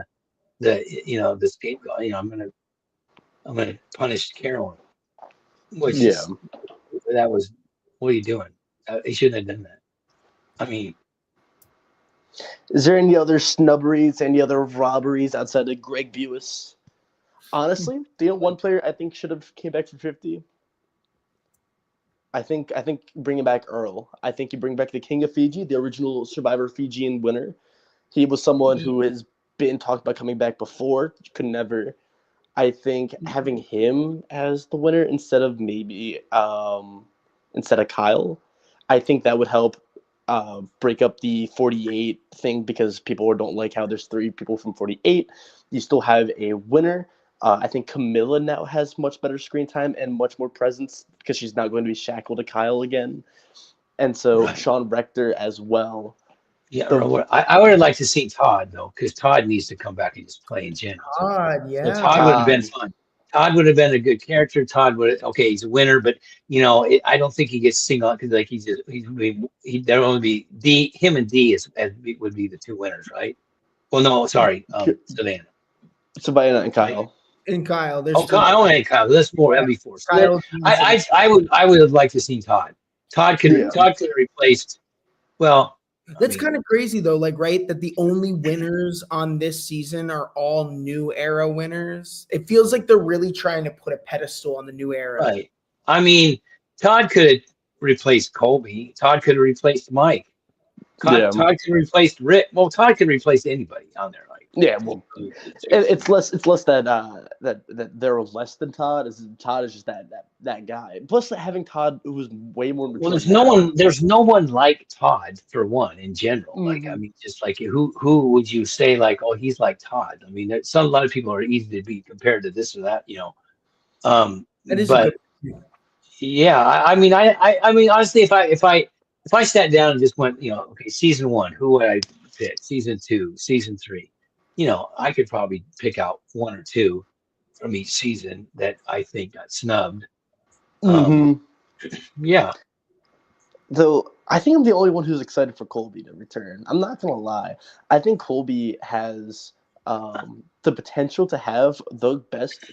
the scapegoat. I'm gonna punish Carolyn. Which is, that was, what are you doing? He shouldn't have done that. I mean, is there any other snubberies, any other robberies outside of Greg Buis? Honestly, one player I think should have came back for 50. I think bringing back Earl. I think you bring back the King of Fiji, the original Survivor Fijian winner. He was someone who has been talked about coming back before, could never. I think having him as the winner instead of Kyle, I think that would help break up the 48 thing, because people don't like how there's 3 people from 48. You still have a winner. I think Camilla now has much better screen time and much more presence because she's not going to be shackled to Kyle again. And so Sean Rector as well. Yeah, I would have liked to see Todd, though, because Todd needs to come back and just play in general. Todd, yeah. So Todd would have been fun. Todd would have been a good character. Todd would have, okay, he's a winner, but I don't think he gets singled because like there will only be him and D would be the 2 winners, right? Well, no, sorry, Savannah and Kyle. And Kyle, there's Kyle and Kyle. That's more. That'd be 4. I would have liked to see Todd. Todd could have replaced. Well, that's kind of crazy though, like, right, that the only winners on this season are all new era winners. It feels like they're really trying to put a pedestal on the new era. Right. I mean, Todd could have replaced Colby. Todd could have replaced Mike. Todd could have replaced Rick. Well, Todd could replace anybody on there. Yeah, well, it's less that they're less than Todd. Todd is just that guy. Plus, having Todd, who was way more mature. Well, there's no one like Todd for one in general. Mm-hmm. Like, I mean, just like who would you say like, oh, he's like Todd? I mean, a lot of people are easy to be compared to this or that, That is, but yeah, I mean, honestly, if I sat down and just went, okay, season 1, who would I pick? Season 2, season 3. I could probably pick out 1 or 2 from each season that I think got snubbed. Yeah. Though I think I'm the only one who's excited for Colby to return. I'm not gonna lie. I think Colby has the potential to have the best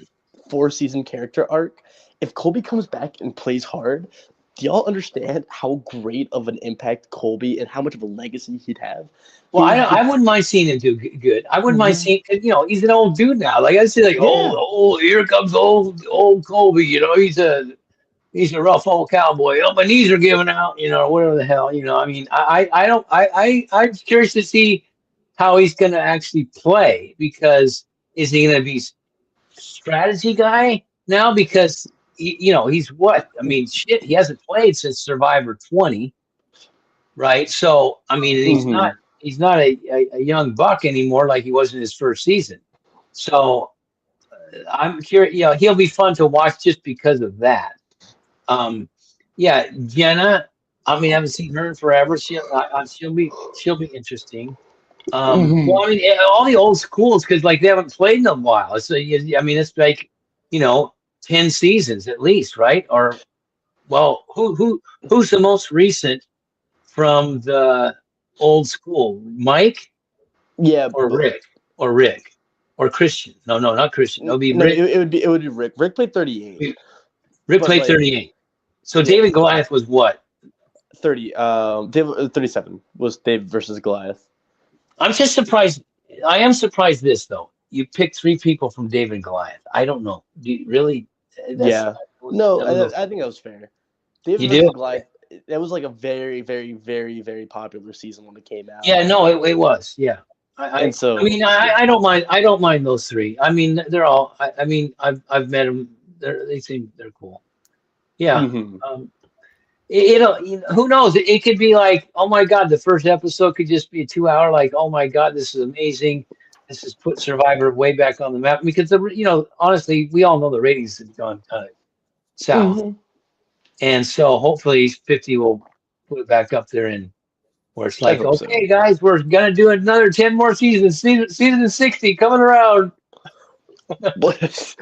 4-season character arc. If Colby comes back and plays hard, do y'all understand how great of an impact Colby and how much of a legacy he'd have? Well, I wouldn't mind seeing him do good. I wouldn't mind seeing, he's an old dude now. Like I say, like, oh, here comes old Colby. He's a rough old cowboy. Oh, my knees are giving out. Whatever the hell. I mean, I'm curious to see how he's going to actually play, because is he going to be strategy guy now? Because he's what? I mean, shit, he hasn't played since Survivor 20, right? So, I mean, he's not a young buck anymore like he was in his first season. So, I'm curious. He'll be fun to watch just because of that. Jenna. I mean, I haven't seen her in forever. She'll be interesting. Well, I mean, all the old schools, because like they haven't played in a while. So, I mean, it's like 10 seasons at least, right? Or, well, who's the most recent from the old school? Mike? Yeah. Or Rick? Or Christian? No, not Christian. It'll be Rick. No, it would be Rick. Rick played 38. Rick played 38. So David Goliath was what? 30. 37 was Dave versus Goliath. I'm just surprised. I am surprised though. you pick 3 people from David and Goliath. I don't know. Do you really? Yeah. No, I don't know. I think that was fair. David You versus do? Goliath. That was like a very, very, very, very popular season when it came out. Yeah, no, it was. Yeah. And so, I mean, I don't mind. I don't mind those 3. I mean, they're all. I mean, I've met them. They seem they're cool. Yeah. mhm. Who knows? It could be like, oh my God, the first episode could just be a 2-hour. Like, oh my God, this is amazing. This has put Survivor way back on the map because honestly, we all know the ratings have gone kind of south, Mhm. and so hopefully 50 will put it back up there and where it's like, hope so. okay, guys, we're gonna do another 10 more seasons. Season 60 coming around. But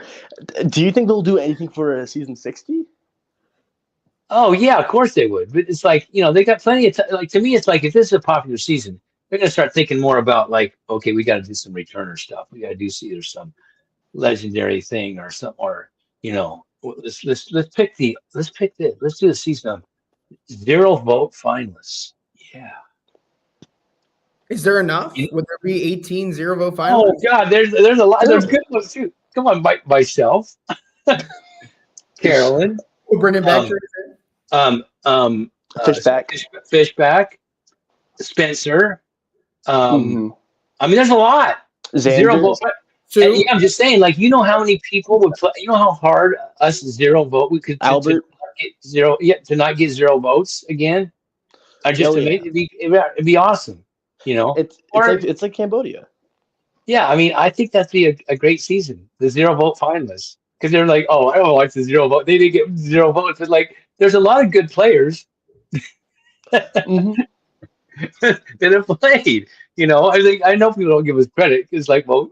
do you think they'll do anything for season 60? Oh yeah, of course they would. But it's like, they got plenty of like to me, it's like if this is a popular season, they're gonna start thinking more about like, okay, we got to do some returner stuff. We got to do either some legendary thing or some, or let's pick let's do the season of 0 vote finalists. Yeah. Is there enough? Would there be 18 0-vote Oh finalists? God, there's a lot. There's good ones too. Come on, myself, Carolyn. We'll bring it back to Fishback. Fishback, Spencer. Mhm. I mean, there's a lot. Xander. 0 vote. Sue? And yeah, I'm just saying, like, how many people would play? You know how hard us 0 vote we could Albert. to get 0. Yeah, to not get 0 votes again. I just Oh, yeah. it'd be awesome. It's like Cambodia. Yeah, I mean, I think that'd be a great season. The 0 vote finalists, because they're like, oh, I don't like the 0 vote. They didn't get 0 votes, but like, there's a lot of good players Mhm. that have played. I know people don't give us credit because, like, well,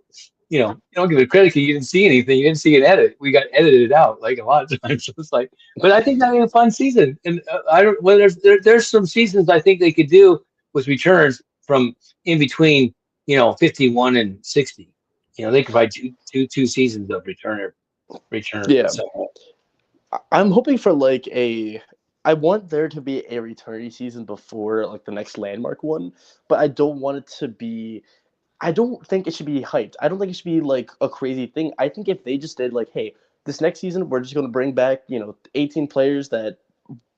you don't give it credit because you didn't see anything. You didn't see an edit. We got edited out like a lot of times. So it's like, but I think that'd be a fun season. And I don't. Well, there's some seasons I think they could do with returns from in between, 51 and 60. They could probably two seasons of return. Yeah. So, I'm hoping for like I want there to be a returnee season before like the next landmark one, but I don't want it to be. I don't think it should be hyped. I don't think it should be like a crazy thing. I think if they just did like, hey, this next season we're just going to bring back 18 players that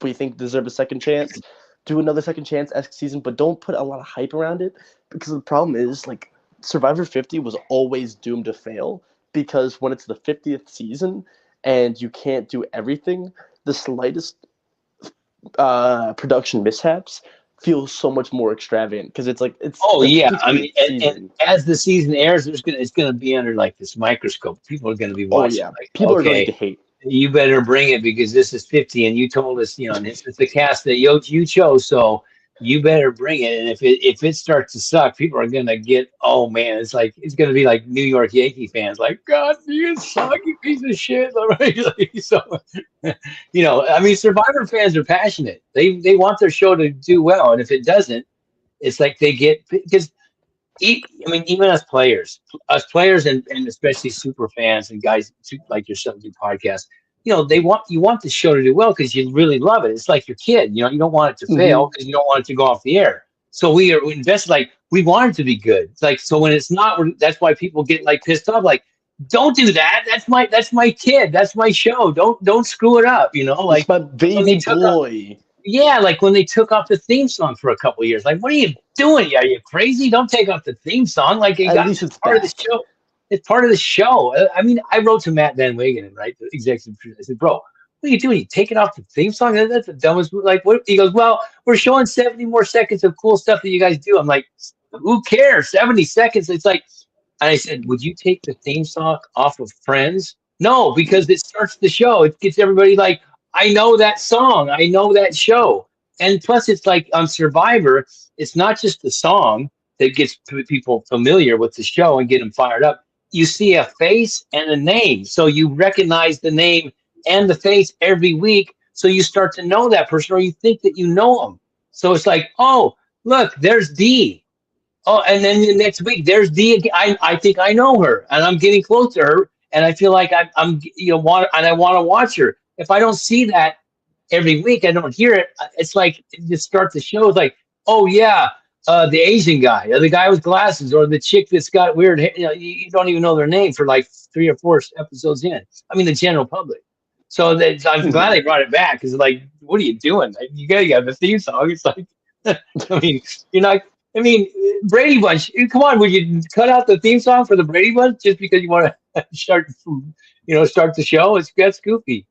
we think deserve a second chance, do another second chance esque season, but don't put a lot of hype around it because the problem is like Survivor 50 was always doomed to fail because when it's the 50th season and you can't do everything, the slightest production mishaps feels so much more extravagant because it's oh the yeah, 50th I mean, season. and as the season airs, it's gonna be under like this microscope. People are gonna be watching. Oh yeah, Like, people are okay, going to hate. you better bring it because this is 50 and you told us, and it's the cast that you chose, so you better bring it. And if it starts to suck, people are gonna get, oh man, it's gonna be like New York Yankee fans, like, God, you suck, you piece of shit. So, I mean, Survivor fans are passionate. They want their show to do well, and if it doesn't, it's like they get, because I mean, even us players, and especially super fans and guys like yourself do podcasts, you want the show to do well because you really love it. It's like your kid, you don't want it to fail because you don't want it to go off the air. So we invested, like, we want it to be good. It's like, so when it's not, that's why people get like pissed off, like, don't do that. That's my kid. That's my show. Don't screw it up. Like, It's my baby boy. yeah, like when they took off the theme song for a couple of years. Like, what are you doing? Are you crazy? Don't take off the theme song. Like, At least it's part of the back. show. It's part of the show. I mean, I wrote to Matt Van Wegen, right, the executive producer. I said, bro, what are you doing? You taking off the theme song? That's the dumbest. Like, what? He goes, well, we're showing 70 more seconds of cool stuff that you guys do. I'm like, who cares? 70 seconds. It's like, and I said, would you take the theme song off of Friends? No, because it starts the show. It gets everybody like, I know that song. I know that show. And plus, it's like on Survivor, it's not just the song that gets people familiar with the show and get them fired up. You see a face and a name. So you recognize the name and the face every week. So you start to know that person, or you think that you know them. So it's like, oh, look, there's Dee. Oh, and then the next week, there's Dee again. I think I know her, and I'm getting close to her, and I feel like I want to watch her. If I don't see that every week, I don't hear it. It's like, it just starts the show. It's like, oh yeah, the Asian guy, or the guy with glasses, or the chick that's got weird hair. You don't even know their name for like 3 or 4 episodes in. I mean, the general public. So I'm glad they brought it back, because like, what are you doing? Like, you gotta have the theme song. It's like, I mean, you're not. I mean, Brady Bunch. Come on, would you cut out the theme song for the Brady Bunch just because you want to start the show? That's goofy.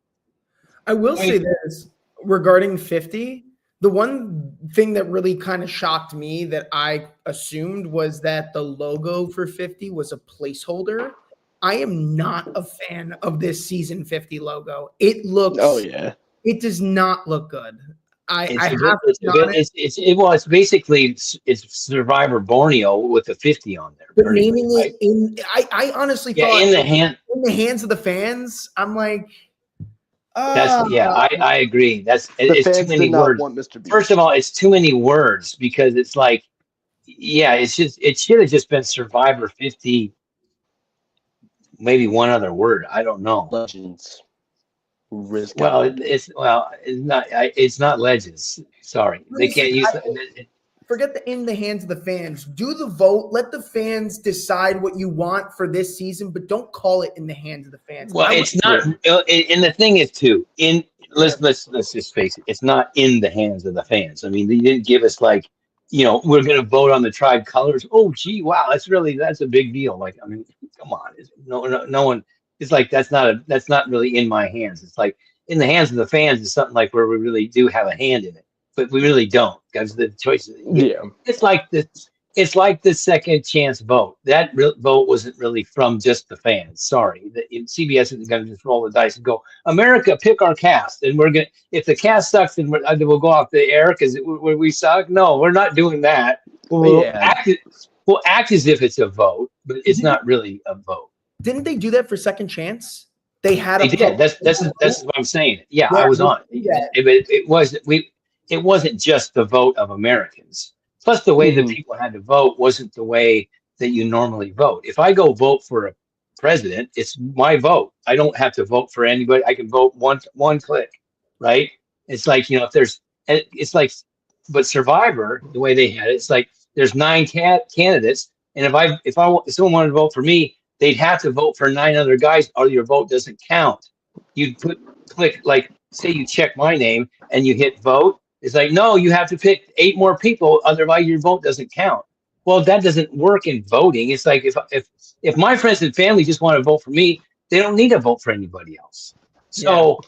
I will say this regarding 50. The one thing that really kind of shocked me that I assumed was that the logo for 50 was a placeholder. I am not a fan of this season 50 logo. It looks. Oh yeah. It does not look good. It's basically Survivor Borneo with a 50 on there. But naming it in, I honestly thought in the hands of the fans. I'm like, I agree. It's too many words. First of all, it's too many words, because it's like, it should have just been Survivor 50. Maybe one other word. I don't know. Legends. It's not Legends. Sorry, they can't use it. Forget the in the hands of the fans. Do the vote. Let the fans decide what you want for this season, but don't call it in the hands of the fans. Well, it's not. And the thing is, too, let's just face it. It's not in the hands of the fans. I mean, they didn't give us like, we're going to vote on the tribe colors. Oh, gee, wow, that's a big deal. Like, I mean, come on, no one. It's like that's not really in my hands. It's like in the hands of the fans is something like where we really do have a hand in it, but we really don't, because the choices. Yeah, it's like the second chance vote. That vote wasn't really from just the fans. Sorry, CBS isn't going to just roll the dice and go, America, pick our cast, and we're gonna. If the cast sucks, then we'll go off the air because we suck. No, we're not doing that. We'll act as if it's a vote, but it's not really a vote. Didn't they do that for Second Chance? They did. That's what I'm saying. Yeah, I was on. Yeah. It wasn't just the vote of Americans. Plus, the way that people had to vote wasn't the way that you normally vote. If I go vote for a president, it's my vote. I don't have to vote for anybody. I can vote one click, right? It's like, but Survivor, the way they had it, it's like there's 9 candidates, and if someone wanted to vote for me, they'd have to vote for 9 other guys, or your vote doesn't count. You'd click, like, say you check my name and you hit vote. It's like, no, you have to pick 8 more people, otherwise your vote doesn't count. Well, that doesn't work in voting. It's like if my friends and family just want to vote for me, they don't need to vote for anybody else. So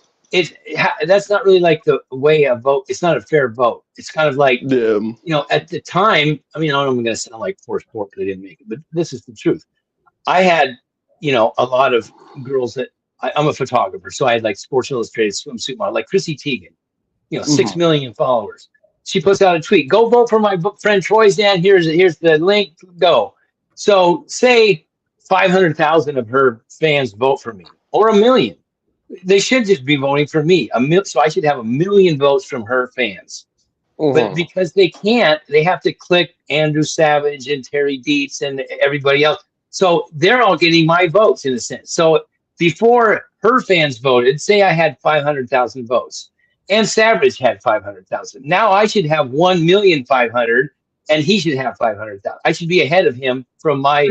that's not really like the way a vote. It's not a fair vote. It's kind of like, at the time, I mean, I'm going to sound like forced sport because I didn't make it, but this is the truth. I had, a lot of girls that I'm a photographer, so I had like Sports Illustrated swimsuit model, like Chrissy Teigen, 6 million followers. She puts out a tweet, go vote for my friend Troyzan. Here's the link, go. So say 500,000 of her fans vote for me, or 1 million. They should just be voting for me. So I should have 1 million votes from her fans. But because they can't, they have to click Andrew Savage and Terry Dietz and everybody else. So they're all getting my votes in a sense. So before her fans voted, say I had 500,000 votes and Savage had 500,000. Now I should have 1,500,000 and he should have 500,000. I should be ahead of him from my.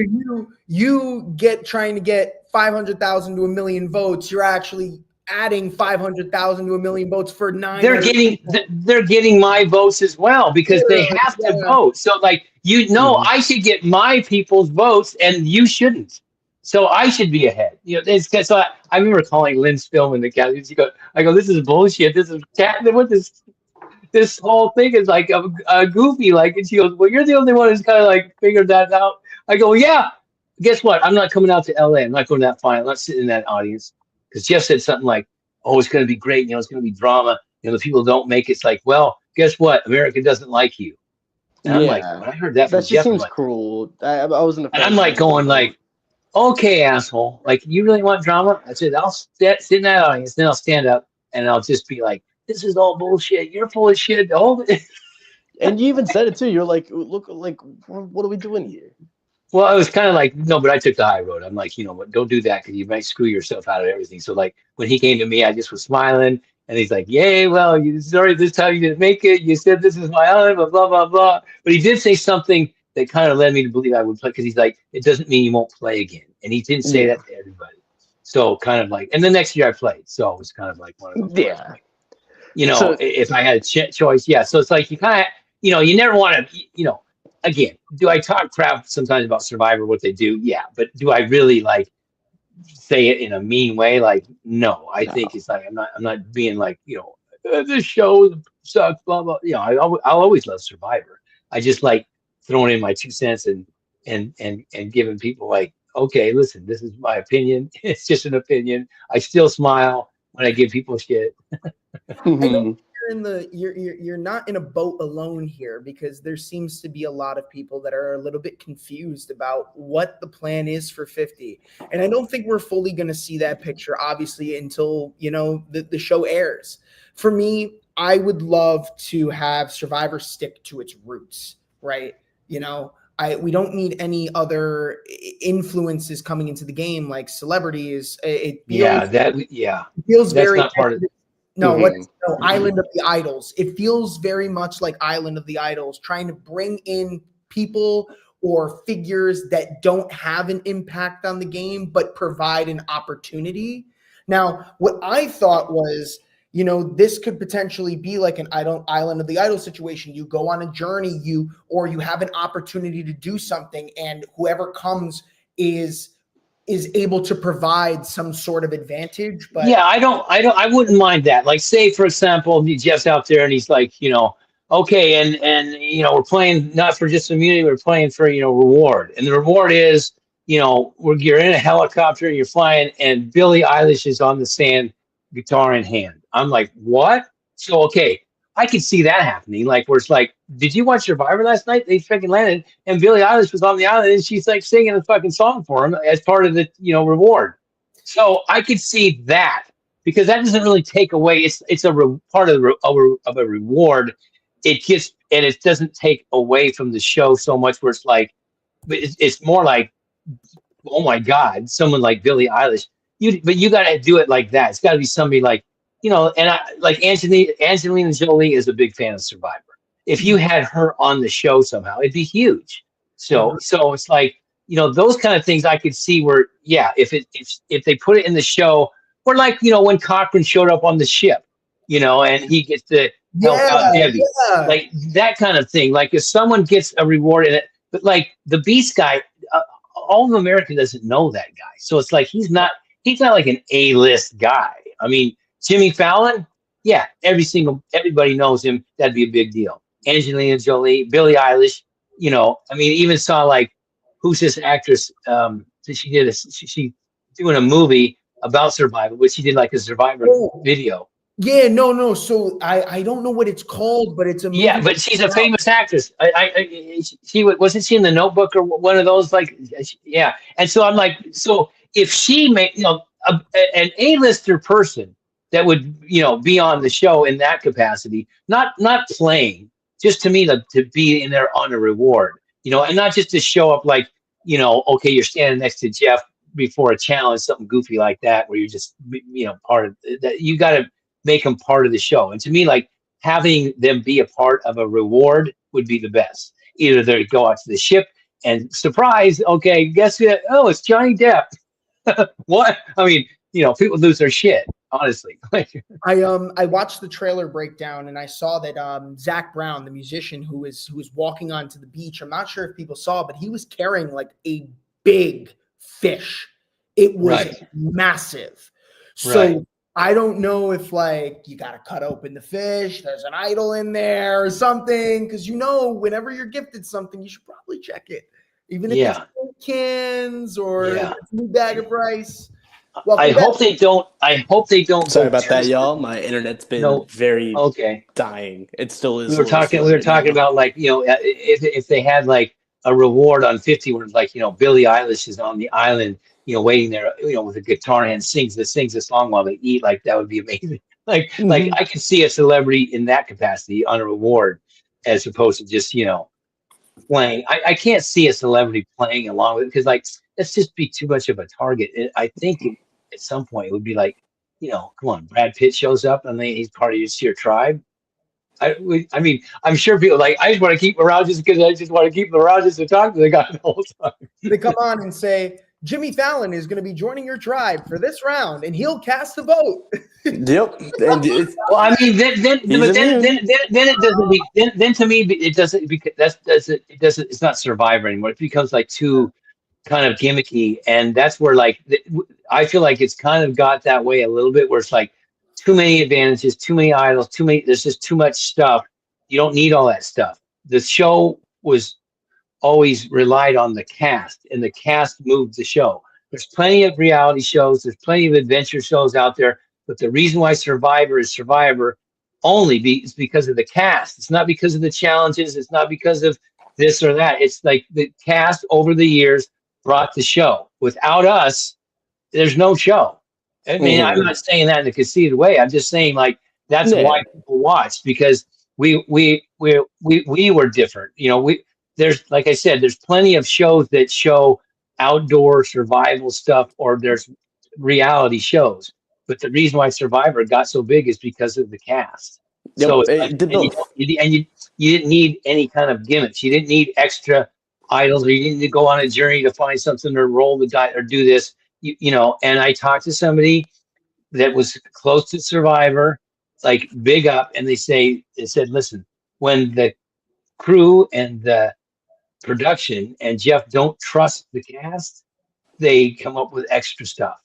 You trying to get 500,000 to 1 million votes. You're actually adding 500,000 to 1 million votes for 9. They're getting my votes as well because they have to vote. So like, I should get my people's votes and you shouldn't. So I should be ahead. So I remember calling Lynn Spillman the cat. I go, this is bullshit. This is what this whole thing is like a goofy. Like, and she goes, well, you're the only one who's kind of like figured that out. I go, yeah. Guess what? I'm not coming out to LA. I'm not going to that final. I'm not sitting in that audience. Because Jeff said something like, oh, it's going to be great. It's going to be drama. The people don't make it. It's like, well, guess what? America doesn't like you. And I'm like, when I heard that from Jeff, seems cruel. I wasn't. And I'm like going like, okay, asshole. Like, you really want drama? I said, I'll sit in that audience. Then I'll stand up and I'll just be like, this is all bullshit. You're full of shit. And you even said it too. You're like, look, like, what are we doing here? Well, I was kind of like, no, but I took the high road. I'm like, don't do that because you might screw yourself out of everything. So like when he came to me, I just was smiling And he's like, "Yay, well, sorry this time you didn't make it. You said this is my island, blah blah blah blah." But he did say something that kind of led me to believe I would play because he's like, "It doesn't mean you won't play again," and he didn't say that to everybody. So kind of like, and the next year I played, so it was kind of like one of those. Yeah. So, if I had a choice, yeah. So it's like you kind of, you never want to, again, do I talk crap sometimes about Survivor, what they do? Yeah. But do I really like say it in a mean way? Like, no, I think it's like, I'm not being like, this show sucks, blah, blah. I'll always love Survivor. I just like throwing in my 2 cents and giving people like, okay, listen, this is my opinion. It's just an opinion. I still smile when I give people shit. I know you're not in a boat alone here, because there seems to be a lot of people that are a little bit confused about what the plan is for 50. And I don't think we're fully going to see that picture, obviously, until, the show airs. For me, I would love to have Survivor stick to its roots, right? We don't need any other influences coming into the game, like celebrities. It feels That's very not part of it. Island of the Idols. It feels very much like Island of the Idols, trying to bring in people or figures that don't have an impact on the game, but provide an opportunity. Now, what I thought was, this could potentially be like an Island of the Idol situation. You go on a journey, you have an opportunity to do something, and whoever comes is able to provide some sort of advantage. But yeah, I wouldn't mind that. Like, say for example, Jeff's out there and he's like, okay, and we're playing not for just immunity, we're playing for reward, and the reward is you're in a helicopter and you're flying, and Billie Eilish is on the sand, guitar in hand. I'm like, what? So okay, I could see that happening. Like, where it's like, did you watch Survivor last night? They freaking landed, and Billie Eilish was on the island, and she's like singing a fucking song for him as part of the reward. So I could see that, because that doesn't really take away. It's part of a reward. It doesn't take away from the show so much. Where it's like, but it's more like, oh my God, someone like Billie Eilish. But you got to do it like that. It's got to be somebody like, and I like Angelina Jolie is a big fan of Survivor. If you had her on the show somehow, it'd be huge. So it's like, those kind of things I could see where, yeah, if they put it in the show, or like, when Cochran showed up on the ship, and he gets to help out Debbie, like that kind of thing. Like if someone gets a reward in it, but like the Beast guy, all of America doesn't know that guy. So it's like, he's not like an A-list guy. I mean, Jimmy Fallon, yeah, everybody knows him. That'd be a big deal. Angelina Jolie, Billie Eilish, I mean, even saw like, who's this actress? She doing a movie about Survivor, which she did like a Survivor video. Yeah, no. So I don't know what it's called, but it's a movie. Yeah, but she's a famous actress. She wasn't she in The Notebook or one of those? Like, yeah. And so I'm like, so if she made, an A-lister person that would, be on the show in that capacity, not playing, just to me to be in there on a reward, and not just to show up like, okay, you're standing next to Jeff before a challenge, something goofy like that, where you're just, part of that. You got to make them part of the show. And to me, like, having them be a part of a reward would be the best. Either they go out to the ship and surprise, okay, guess what? Oh, it's Johnny Depp. What? I mean, people lose their shit, honestly. I watched the trailer breakdown, and I saw that Zach Brown, the musician who was walking onto the beach, I'm not sure if people saw, but he was carrying like a big fish. It was massive. So I don't know if like you got to cut open the fish, there's an idol in there or something, because whenever you're gifted something, you should probably check it, even if it's cans or a new bag of rice. I hope they don't. Sorry about that, y'all. My internet's been very dying. It still is. We were talking about like, if they had like a reward on 50 where it's like, Billie Eilish is on the island, waiting there, with a guitar and sings a song while they eat, like that would be amazing. Like I could see a celebrity in that capacity on a reward, as opposed to just, playing. I can't see a celebrity playing along with it, because like, that's just be too much of a target. I think at some point it would be like, come on, Brad Pitt shows up and he's part of your tribe. I mean, I'm sure people like, I just want to keep him around just because I just want to keep him around just to talk to the guy the whole time. They come on and say, Jimmy Fallon is going to be joining your tribe for this round, and he'll cast the vote. Yep. And Well, I mean, then it doesn't. Then to me, it doesn't, because it doesn't. It's not Survivor anymore. It becomes like too kind of gimmicky, and that's where like I feel like it's kind of got that way a little bit, where it's like too many advantages, too many idols, too many. There's just too much stuff. You don't need all that stuff. The show was always relied on the cast, and the cast moved the show. There's plenty of reality shows, there's plenty of adventure shows out there, but the reason why Survivor is Survivor is because of the cast. It's not because of the challenges, it's not because of this or that. It's like the cast over the years brought the show. Without us, there's no show. I mean, I'm not saying that in a conceited way. I'm just saying, like, that's why people watch, because we were different. There's, like I said, there's plenty of shows that show outdoor survival stuff, or there's reality shows. But the reason why Survivor got so big is because of the cast. Yep, So you didn't need any kind of gimmicks. You didn't need extra idols, or you didn't need to go on a journey to find something or roll the die or do this. And I talked to somebody that was close to Survivor, like big up, and they said, listen, when the crew and the production and Jeff don't trust the cast, they come up with extra stuff,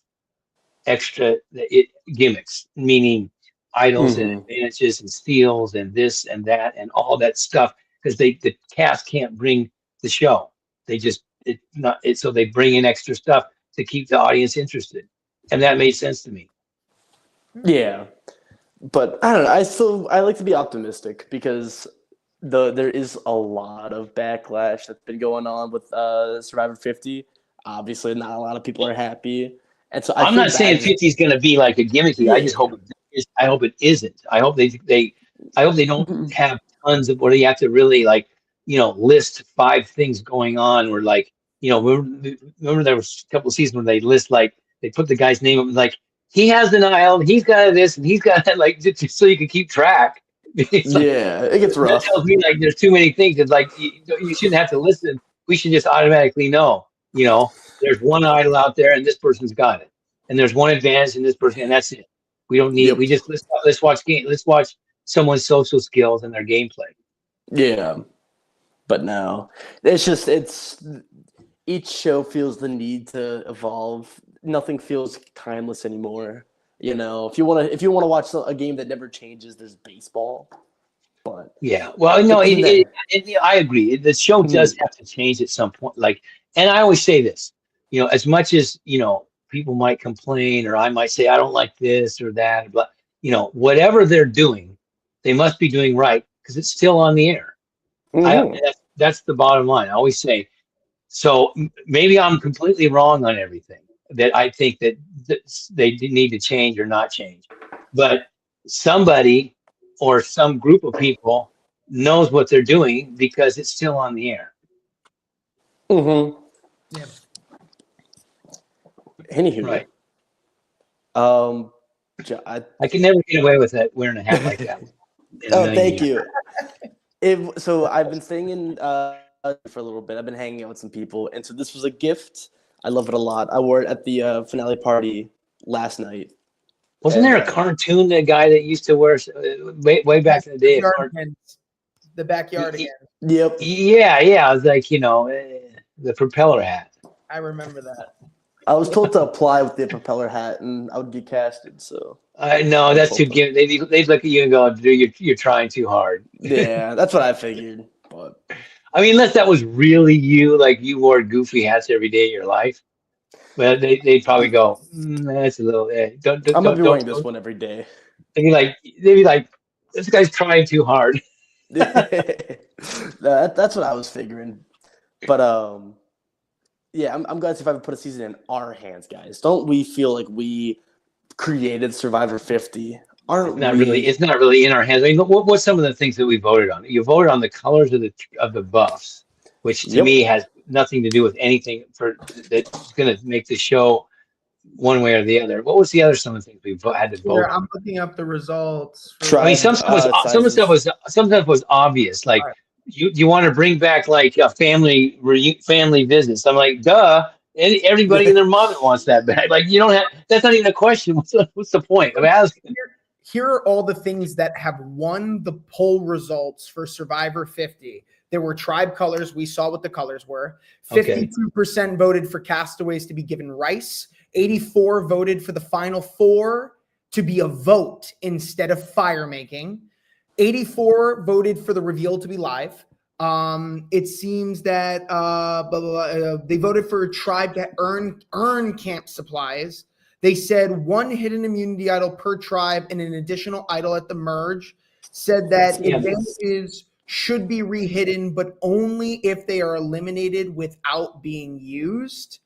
gimmicks, meaning idols and advantages and steals and this and that and all that stuff, because the cast can't bring the show. They just so they bring in extra stuff to keep the audience interested, and that made sense to me. Yeah, but I don't know. I like to be optimistic, because there is a lot of backlash that's been going on with Survivor 50. Obviously, not a lot of people are happy, and so I'm not saying 50 is going to be like a gimmicky. I just hope I hope it isn't. I hope they don't have tons of, where you have to really list 5 things going on. Where remember there was a couple of seasons when they list, like, they put the guy's name up and like, he has an island, he's got this, and he's got that, like, just so you can keep track. It gets rough. That tells me, like, there's too many things. It's like you shouldn't have to listen. We should just automatically know. There's one idol out there, and this person's got it, and there's one advantage in this person, and that's it. We don't need. We just let's watch someone's social skills and their gameplay. Yeah, but no, it's each show feels the need to evolve. Nothing feels timeless anymore. If you want to watch a game that never changes, there's baseball. But yeah, well, no, I agree. The show does have to change at some point. And I always say this, as much as people might complain, or I might say I don't like this or that, but whatever they're doing, they must be doing right, because it's still on the air. That's the bottom line. I always say. So maybe I'm completely wrong on everything that I think that they need to change or not change, but somebody or some group of people knows what they're doing, because it's still on the air. Yeah. Anywho, right. I can never get away with that wearing a hat like that. Thank you. So I've been staying in for a little bit. I've been hanging out with some people, and so this was a gift. I love it a lot. I wore it at the finale party last night. Wasn't there a cartoon, the guy that used to wear way back in the day? The backyard again. Yep. Yeah. I was like, the propeller hat. I remember that. I was told to apply with the propeller hat, and I would get casted. So no, that's too good. They'd look at you and go, "Dude, you're trying too hard." Yeah, that's what I figured. But I mean, unless that was really you, like you wore goofy hats every day of your life. Well, they'd probably go, that's a little. I'm gonna be wearing this one every day. They'd be like, this guy's trying too hard. That's what I was figuring. But yeah, I'm glad Survivor put a season in our hands, guys. Don't we feel like we created Survivor 50? It's not really in our hands. I mean, what's some of the things that we voted on? You voted on the colors of the buffs, which to me has nothing to do with anything that's going to make the show one way or the other. What was the other some of the things we had to vote Here, on? I'm looking up the results. I mean, some stuff was obvious. Like Alright. you want to bring back like a family visits. I'm like, duh. Everybody and their mom wants that back. Like you don't have. That's not even a question. What's the point of asking? Here are all the things that have won the poll results for Survivor 50. There were tribe colors. We saw what the colors were. 52% voted for castaways to be given rice. 84 voted for the final four to be a vote instead of fire making. 84 voted for the reveal to be live. It seems that they voted for a tribe to earn camp supplies. They said one hidden immunity idol per tribe and an additional idol at the merge. Said that advantages should be rehidden, but only if they are eliminated without being used.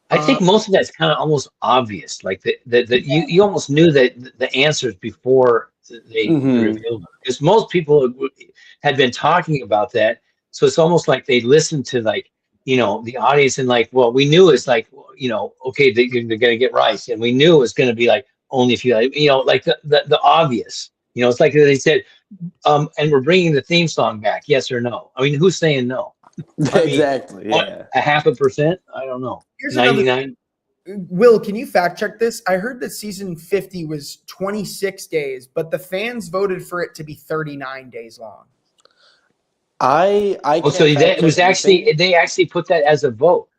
I think most of that's kind of almost obvious. Like you almost knew that the answers before they revealed them. Because most people had been talking about that. So it's almost like they listened to like, the audience and like, well, we knew it's like, okay, they're going to get rice. And we knew it was going to be like, only if you, like the obvious, it's like they said, and we're bringing the theme song back. Yes or no? I mean, who's saying no? Exactly. Yeah. A 0.5%? I don't know. 99. Will, can you fact check this? I heard that season 50 was 26 days, but the fans voted for it to be 39 days long. So they actually put that as a vote.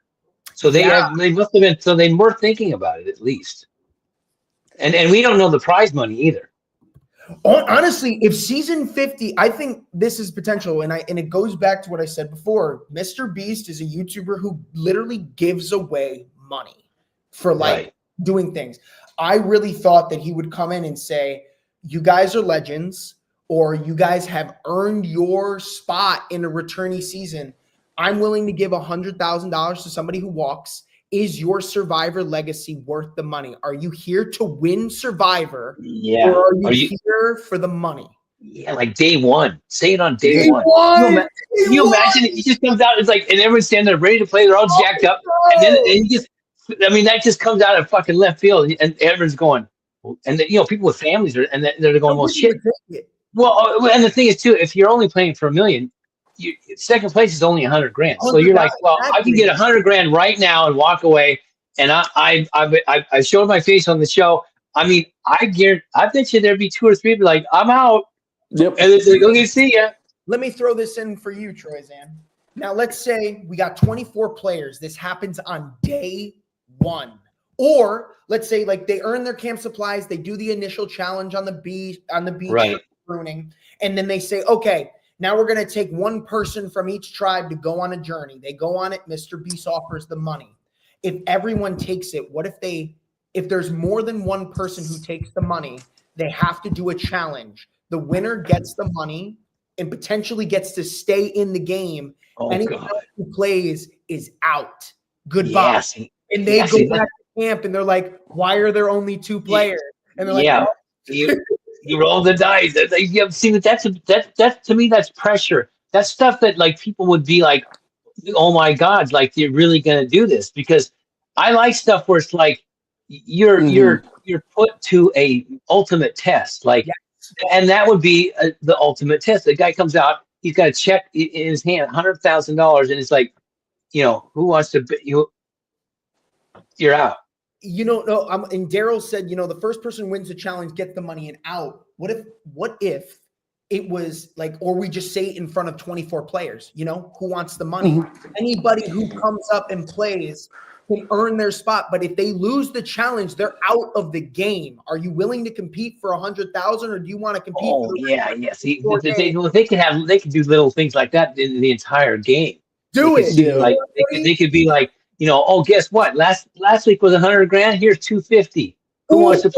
So they must have been. So they were thinking about it at least. And we don't know the prize money either. Honestly, if season 50, I think this is potential, and it goes back to what I said before. Mr. Beast is a YouTuber who literally gives away money for doing things. I really thought that he would come in and say, "You guys are legends, or you guys have earned your spot in a returnee season. I'm willing to give $100,000 to somebody who walks. Is your Survivor legacy worth the money? Are you here to win Survivor? Yeah. Or are you here for the money?" Yeah, like day one. Say it on day one. Can you imagine it? He just comes out, it's like, and everyone's standing there ready to play. They're all jacked up. And then that just comes out of fucking left field. And everyone's going, and people with families are, and they're going, well, shit. Well, and the thing is too, if you're only playing for $1 million, second place is only $100,000. So you're like, well, I can get $100,000 right now and walk away. And I showed my face on the show. I mean, I bet you there'd be 2 or 3 be like, I'm out. Yep. And it's like, okay, see ya. Let me throw this in for you, Troyzan. Now, let's say we got 24 players. This happens on day 1. Or let's say like they earn their camp supplies. They do the initial challenge on the beach, Right. pruning. And then they say, okay, now we're going to take one person from each tribe to go on a journey. They go on it. Mr. Beast offers the money. If everyone takes it, what if there's more than one person who takes the money, they have to do a challenge. The winner gets the money and potentially gets to stay in the game. Anyone else who plays is out. Goodbye. Yes. And they go back to camp and they're like, why are there only 2 players? And they're like, oh. You roll the dice. See, that's to me, that's pressure. That's stuff that like people would be like, oh my God, like you're really gonna do this. Because I like stuff where it's like you're put to a ultimate test. Like and that would be the ultimate test. The guy comes out, he's got a check in his hand, $100,000, and it's like, who wants to you're out. And Daryl said, the first person wins the challenge, gets the money and out. What if it was like, or we just say it in front of 24 players, who wants the money? Anybody who comes up and plays can earn their spot. But if they lose the challenge, they're out of the game. Are you willing to compete for 100,000 or do you want to compete? See, they can do little things like that in the entire game. They could be like, oh, guess what? Last week was $100,000. Here's $250. Who wants to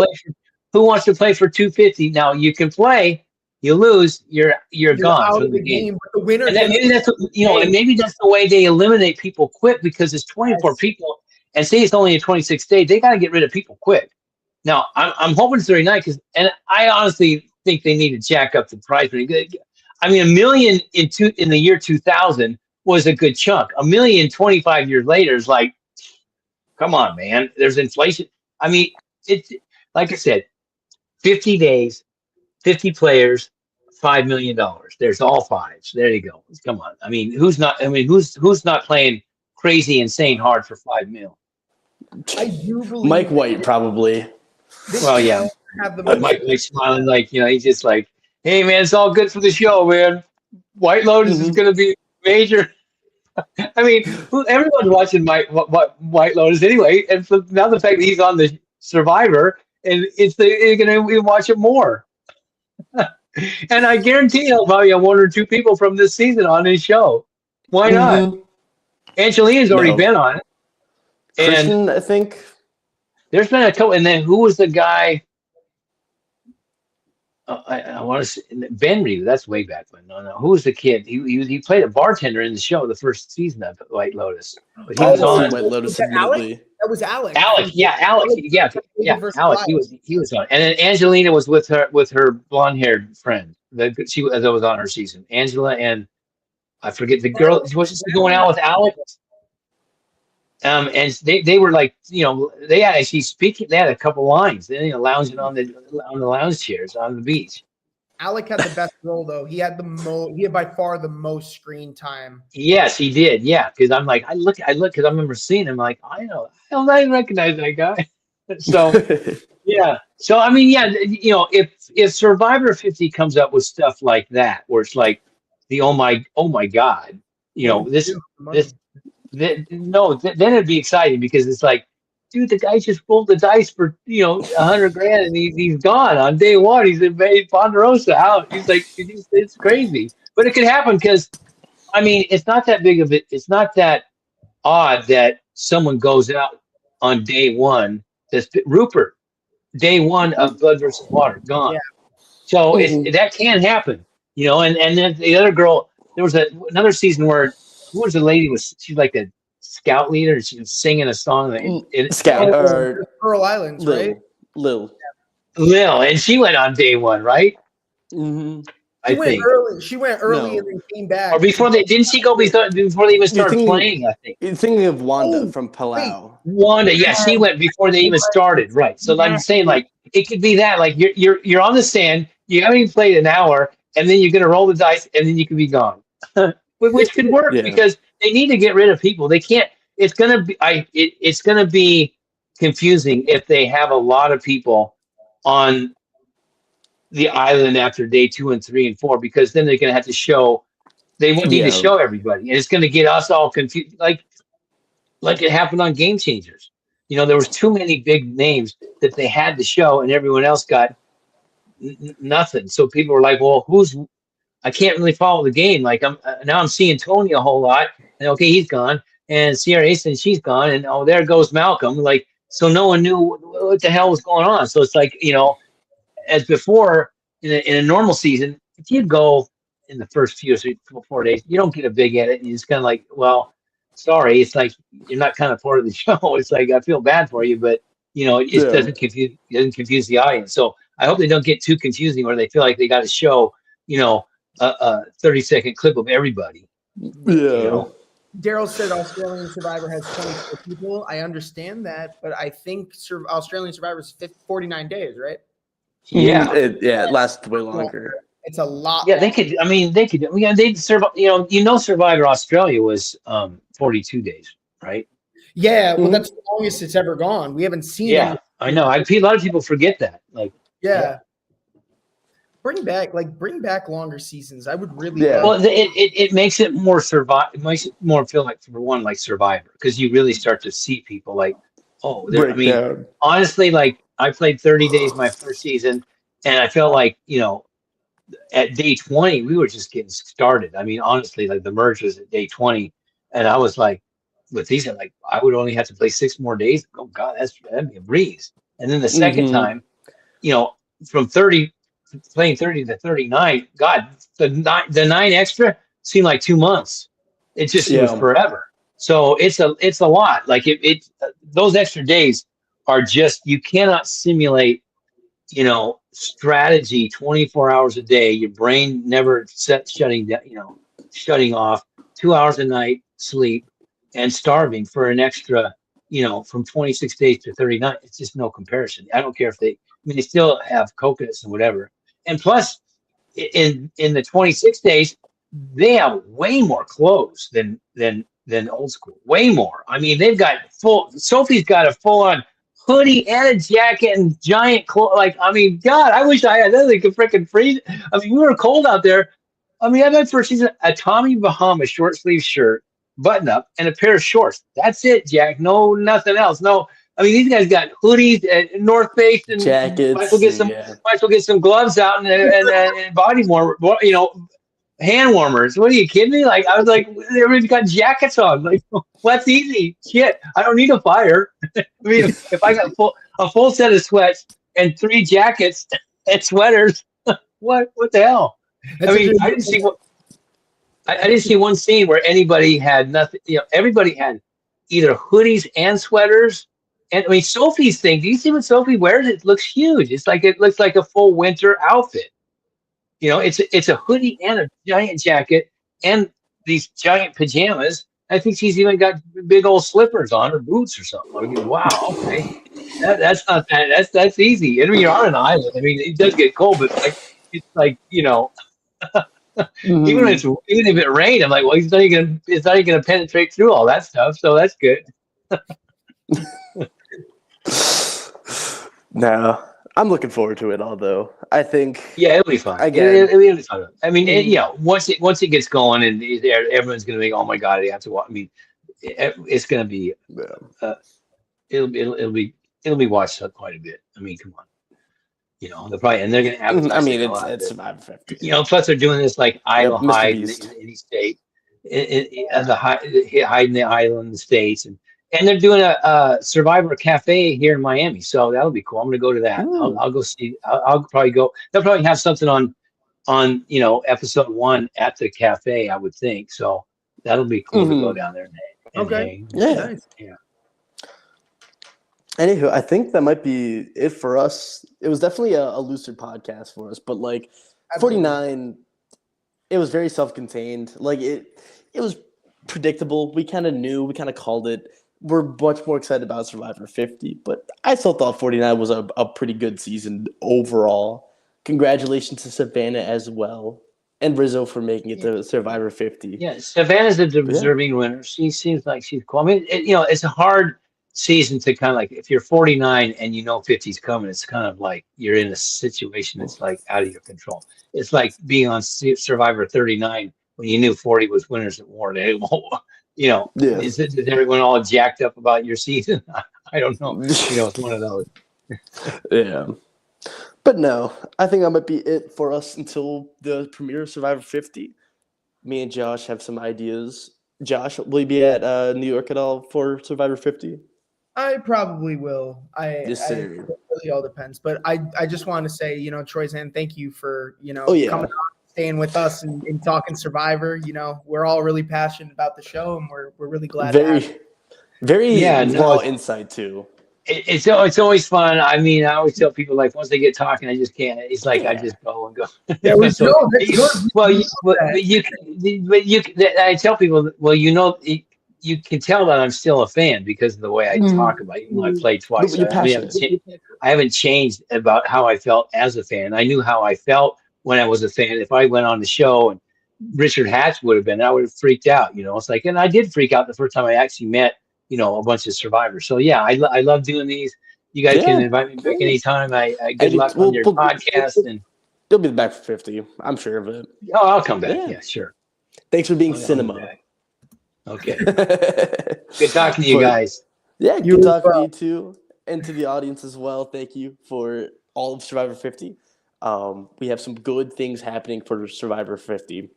play for $250? Now you can play. You lose, you're gone out from of the game. But the winner, and maybe that's and maybe that's the way they eliminate people quick because it's 24 people, and say it's only a 26 day. They got to get rid of people quick. Now I'm hoping it's 39 and I honestly think they need to jack up the price. I mean, $1 million in the year 2000 was a good chunk. $1 million 25 years later is like, come on, man. There's inflation. I mean, it's like I said, 50 days, 50 players, $5 million. There's all fives. There you go. Come on. I mean, who's not? I mean, who's not playing crazy, insane hard for $5 million? I do believe Mike White probably. Well, yeah. have the But Mike was smiling like, he's just like, hey, man, it's all good for the show, man. White Lotus is going to be major. I mean, everyone's watching White Lotus anyway. And so now the fact that he's on the Survivor, and they're going to watch it more. And I guarantee he'll probably have one or two people from this season on his show. Why not? Angelina's already been on it. Christian, I think. There's been a couple. And then who was the guy? I want to say Ben Reed. That's way back when. No. Who was the kid? He played a bartender in the show the first season of White Lotus. But he was on White Lotus. That was Alex. Alex. Yeah, Alex. Yeah. Alex. He was on. And then Angelina was with her blonde-haired friend. That was on her season. Angela and I forget the girl. Was she going out with Alex? And they were like, they had actually speaking. They had a couple lines. They lounging on the lounge chairs on the beach. Alec had the best role though. He had by far the most screen time. Yes, he did. Yeah, because I'm like, I look because I remember seeing him. Like, I don't recognize that guy. So yeah. So I mean, yeah, if Survivor 50 comes up with stuff like that, where it's like the oh my god, then it'd be exciting because it's like, dude, the guy just rolled the dice for $100,000 and he's gone on day one. He's invaded Ponderosa out. He's like, it's crazy, but it could happen because, I mean, it's not that big of it. It's not that odd that someone goes out on day one. That's Rupert, day one of Blood versus Water, gone. Yeah. So that can happen, And then the other girl, there was another season where. Who was the lady? She's like a scout leader? She was singing a song. Scout. Pearl Islands, right? Lil, and she went on day one, right? Mm-hmm. She went early and then came back. Or before didn't she go before they even started playing? I think. You're thinking of Wanda from Palau. Wanda, yeah, she went before they even started, right? So I'm saying, like, it could be that, like, you're on the stand, you haven't even played an hour, and then you're gonna roll the dice, and then you can be gone. Which could work because they need to get rid of people. They can't. It's gonna be confusing if they have a lot of people on the island after day 2 and 3 and 4, because then they're gonna have to show. They won't need to show everybody, and it's gonna get us all confused. Like it happened on Game Changers. There was too many big names that they had to show, and everyone else got nothing. So people were like, "Well, I can't really follow the game. Like I'm seeing Tony a whole lot, and okay, he's gone, and Sierra Easton, she's gone, and there goes Malcolm. Like, so no one knew what the hell was going on. So it's like, as before in a normal season, if you go in the first 4 days, you don't get a big edit, and it's kind of like, well, sorry, it's like you're not kind of part of the show. It's like I feel bad for you, but it just doesn't confuse the audience. So I hope they don't get too confusing where they feel like they got to show, a 30-second clip of everybody. Yeah. Daryl said Australian Survivor has 24 people. I understand that, but I think Australian Survivor is 49 days, right? Yeah. It lasts way longer. It's a lot. Yeah, they could. I mean, they could. They'd serve. Survivor Australia was 42 days, right? Yeah. Well, that's the longest it's ever gone. We haven't seen. Yeah, I know. A lot of people forget that. Like. Yeah. Bring back longer seasons. I would really. Yeah. Well, it makes it more It makes it more feel like, for one, like Survivor, because you really start to see people like, honestly, like I played 30 days my first season, and I felt like at day 20 we were just getting started. I mean, honestly, like the merge was at day 20, and I was like, with these, I'm like, I would only have to play 6 more days. Oh God, that'd be a breeze. And then the second time, from playing 30 to 39, God, the 9 extra seemed like 2 months. It just was forever. So it's a lot. Like those extra days are just, you cannot simulate, strategy 24 hours a day. Your brain never shutting off. 2 hours a night sleep and starving for an extra from 26 days to 39, it's just no comparison. I don't care if they still have coconuts and whatever. And plus, in the 26 days, they have way more clothes than old school. Way more. I mean, they've got Sophie's got a full on hoodie and a jacket and giant clothes. Like, I mean, God, I wish I had that. They could freaking freeze. I mean, we were cold out there. I mean, I had for season a Tommy Bahama short sleeve shirt, button up, and a pair of shorts. That's it, Jack. No, nothing else. No, I mean, these guys got hoodies and North Face and jackets. Might as well get some gloves out and body warmer, hand warmers. What are you kidding me? Like, I was like, everybody's got jackets on. Like, what's easy? Shit, I don't need a fire. I mean, if I got a full set of sweats and 3 jackets and sweaters, what the hell? I mean, I didn't see one scene where anybody had nothing. Everybody had either hoodies and sweaters. And I mean, Sophie's thing. Do you see what Sophie wears? It looks huge. It looks like a full winter outfit. It's a hoodie and a giant jacket and these giant pajamas. I think she's even got big old slippers on or boots or something. I mean, wow, okay, that's not that. That's easy. I mean, you're on an island. I mean, it does get cold, but it's like Mm-hmm. even if it rained, I'm like, well, it's not even gonna penetrate through all that stuff. So that's good. No, I'm looking forward to it. Although I think, yeah, it'll be fun. Again, it'll be fun. I mean, once it gets going, and everyone's gonna be, oh my God, I have to watch. I mean, it's gonna be, it'll be watched quite a bit. I mean, come on. They're probably, and they're going to advertise. I mean, it's Survivor 50. Plus they're doing this like idle Mr. hide in Beast. any state, hide in the island, the states, and they're doing a Survivor Cafe here in Miami. So that'll be cool. I'm going to go to that. I'll go see. I'll probably go. They'll probably have something on episode 1 at the cafe, I would think. So that'll be cool to go down there. And Okay. Yeah. Nice. Yeah. Anywho, I think that might be it for us. It was definitely a looser podcast for us, but like 49, it was very self-contained. Like it was predictable. We kind of knew. We kind of called it. We're much more excited about Survivor 50, but I still thought 49 was a pretty good season overall. Congratulations to Savannah as well, and Rizzo for making it to Survivor 50. Yeah, Savannah's a deserving winner. She seems like she's cool. I mean, it's a hard season to kind of like, if you're 49 and 50's coming, it's kind of like you're in a situation that's like out of your control. It's like being on Survivor 39 when you knew 40 was winners at war. Is everyone all jacked up about your season? I don't know. It's one of those. Yeah. But no, I think that might be it for us until the premiere of Survivor 50. Me and Josh have some ideas. Josh, will you be at New York at all for Survivor 50? I probably will. Yes, it sir. really all depends. But I just want to say, Troyzan, thank you for, Oh, coming on, staying with us and talking Survivor. We're all really passionate about the show, and we're really glad to have you. Very raw insight too. It's always fun. I mean, I always tell people, like, once they get talking, I just can't. It's like I just go and go. Yeah, that's good. I tell people, well, you can tell that I'm still a fan because of the way I talk about it. I played twice. I haven't changed about how I felt as a fan. I knew how I felt when I was a fan. If I went on the show and Richard Hatch would have been, I would have freaked out. It's like, and I did freak out the first time I actually met, a bunch of survivors. So yeah, I love doing these. You guys can invite me back anytime. Good luck on your podcast, and you'll be back for 50. I'm sure of it. Oh, I'll come back. Yeah, sure. Thanks for being cinema. Okay. Good talking to you guys. Yeah, good talking to you too, and to the audience as well. Thank you for all of Survivor 50. We have some good things happening for Survivor 50.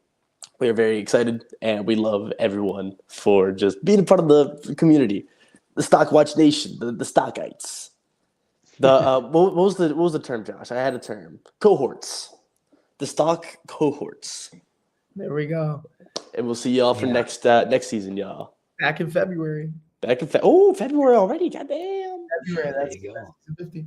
We are very excited, and we love everyone for just being a part of the community, the Stockwatch Nation, the Stockites. What was the term, Josh? I had a term. Cohorts, the Stock cohorts. There we go. And we'll see y'all for next season, y'all. Back in February. February already. Goddamn. February. That's there you go. 50.